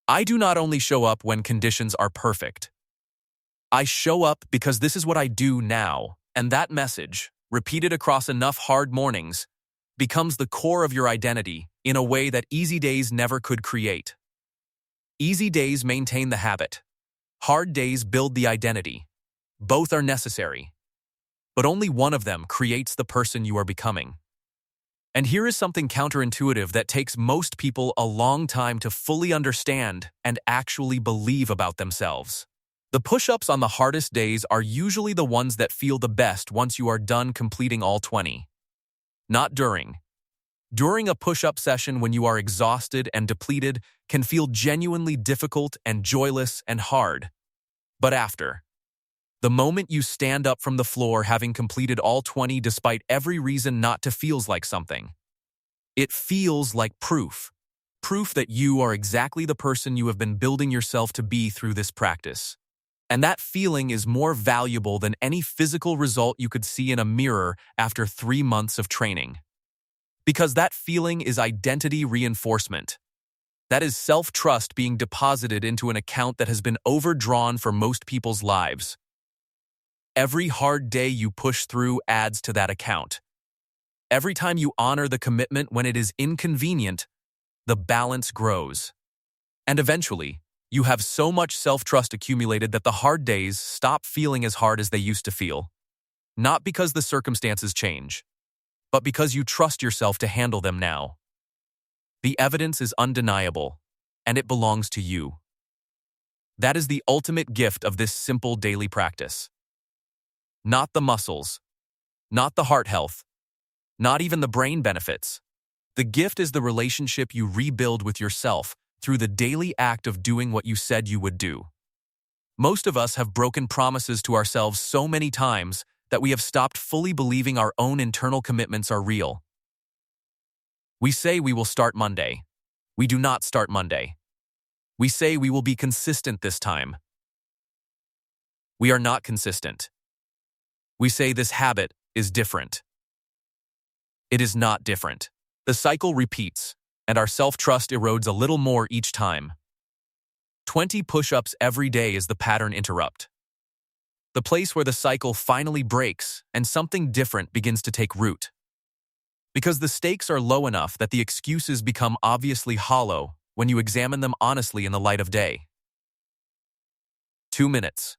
I do not only show up when conditions are perfect. I show up because this is what I do now, and that message, repeated across enough hard mornings, becomes the core of your identity in a way that easy days never could create. Easy days maintain the habit. Hard days build the identity. Both are necessary, but only one of them creates the person you are becoming. And here is something counterintuitive that takes most people a long time to fully understand and actually believe about themselves. The push-ups on the hardest days are usually the ones that feel the best once you are done completing all 20. Not during. During a push-up session when you are exhausted and depleted can feel genuinely difficult and joyless and hard. But after. The moment you stand up from the floor having completed all 20 despite every reason not to feels like something. It feels like proof. Proof that you are exactly the person you have been building yourself to be through this practice. And that feeling is more valuable than any physical result you could see in a mirror after 3 months of training. Because that feeling is identity reinforcement. That is self-trust being deposited into an account that has been overdrawn for most people's lives. Every hard day you push through adds to that account. Every time you honor the commitment when it is inconvenient, the balance grows. And eventually, you have so much self-trust accumulated that the hard days stop feeling as hard as they used to feel. Not because the circumstances change, but because you trust yourself to handle them now. The evidence is undeniable, and it belongs to you. That is the ultimate gift of this simple daily practice. Not the muscles, not the heart health, not even the brain benefits. The gift is the relationship you rebuild with yourself through the daily act of doing what you said you would do. Most of us have broken promises to ourselves so many times that we have stopped fully believing our own internal commitments are real. We say we will start Monday. We do not start Monday. We say we will be consistent this time. We are not consistent. We say this habit is different. It is not different. The cycle repeats, and our self-trust erodes a little more each time. 20 push-ups every day is the pattern interrupt. The place where the cycle finally breaks and something different begins to take root. Because the stakes are low enough that the excuses become obviously hollow when you examine them honestly in the light of day. 2 minutes.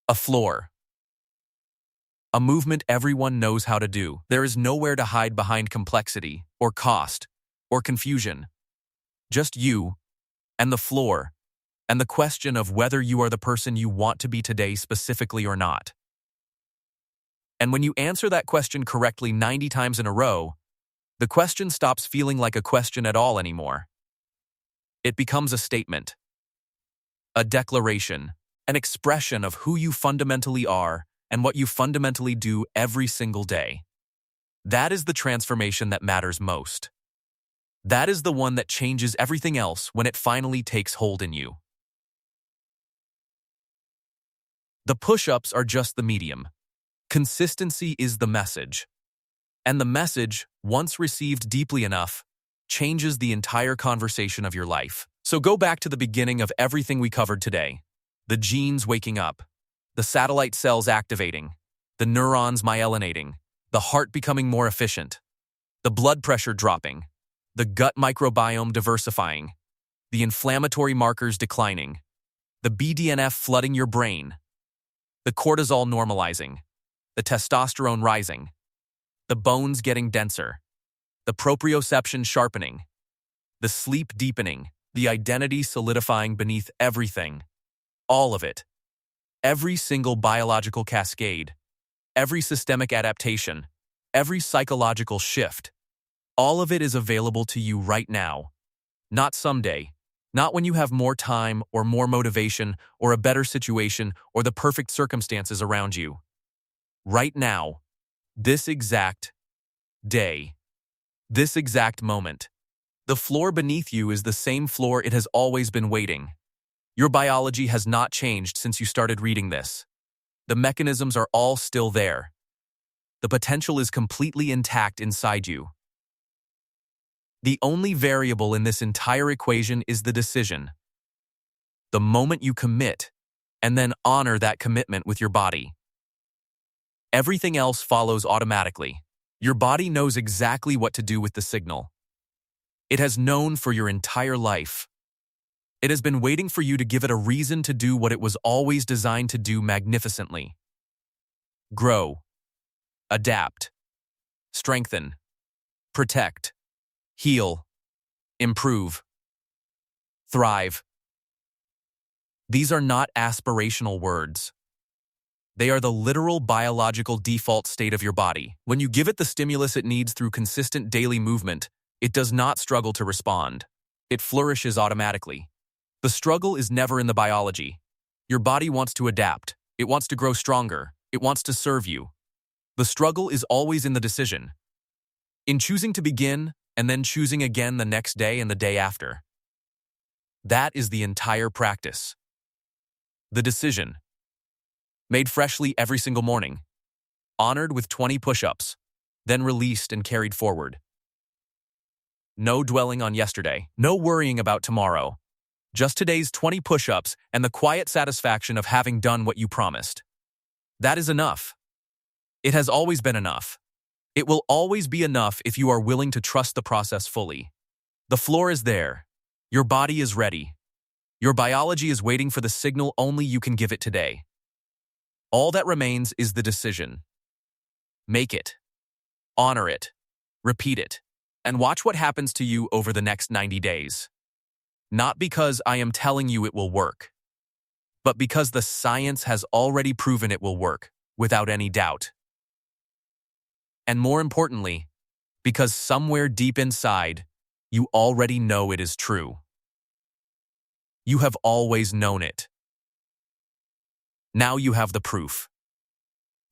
A floor. A movement everyone knows how to do. There is nowhere to hide behind complexity, or cost, or confusion. Just you, and the floor, and the question of whether you are the person you want to be today specifically or not. And when you answer that question correctly 90 times in a row, the question stops feeling like a question at all anymore. It becomes a statement, a declaration, an expression of who you fundamentally are and what you fundamentally do every single day. That is the transformation that matters most. That is the one that changes everything else when it finally takes hold in you. The push-ups are just the medium. Consistency is the message. And the message, once received deeply enough, changes the entire conversation of your life. So go back to the beginning of everything we covered today. The genes waking up, the satellite cells activating, the neurons myelinating, the heart becoming more efficient, the blood pressure dropping, the gut microbiome diversifying, the inflammatory markers declining, the BDNF flooding your brain, the cortisol normalizing, the testosterone rising, the bones getting denser, the proprioception sharpening, the sleep deepening, the identity solidifying beneath everything. All of it. Every single biological cascade, every systemic adaptation, every psychological shift, all of it is available to you right now. Not someday, Not when you have more time or more motivation or a better situation or the perfect circumstances around you. Right now, this exact day, this exact moment. The floor beneath you is the same floor it has always been waiting. Your biology has not changed since you started reading this. The mechanisms are all still there. The potential is completely intact inside you. The only variable in this entire equation is the decision. The moment you commit, and then honor that commitment with your body. Everything else follows automatically. Your body knows exactly what to do with the signal. It has known for your entire life. It has been waiting for you to give it a reason to do what it was always designed to do magnificently. Grow, adapt, strengthen, protect, heal, improve, thrive. These are not aspirational words. They are the literal biological default state of your body. When you give it the stimulus it needs through consistent daily movement, it does not struggle to respond. It flourishes automatically. The struggle is never in the biology. Your body wants to adapt. It wants to grow stronger. It wants to serve you. The struggle is always in the decision. In choosing to begin and then choosing again the next day and the day after. That is the entire practice. The decision. Made freshly every single morning. Honored with 20 push-ups. Then released and carried forward. No dwelling on yesterday. No worrying about tomorrow. Just today's 20 push-ups and the quiet satisfaction of having done what you promised. That is enough. It has always been enough. It will always be enough if you are willing to trust the process fully. The floor is there. Your body is ready. Your biology is waiting for the signal only you can give it today. All that remains is the decision. Make it. Honor it. Repeat it. And watch what happens to you over the next 90 days. Not because I am telling you it will work, but because the science has already proven it will work, without any doubt. And more importantly, because somewhere deep inside, you already know it is true. You have always known it. Now you have the proof.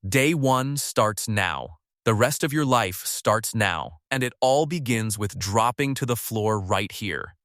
Day 1 starts now. The rest of your life starts now, and it all begins with dropping to the floor right here.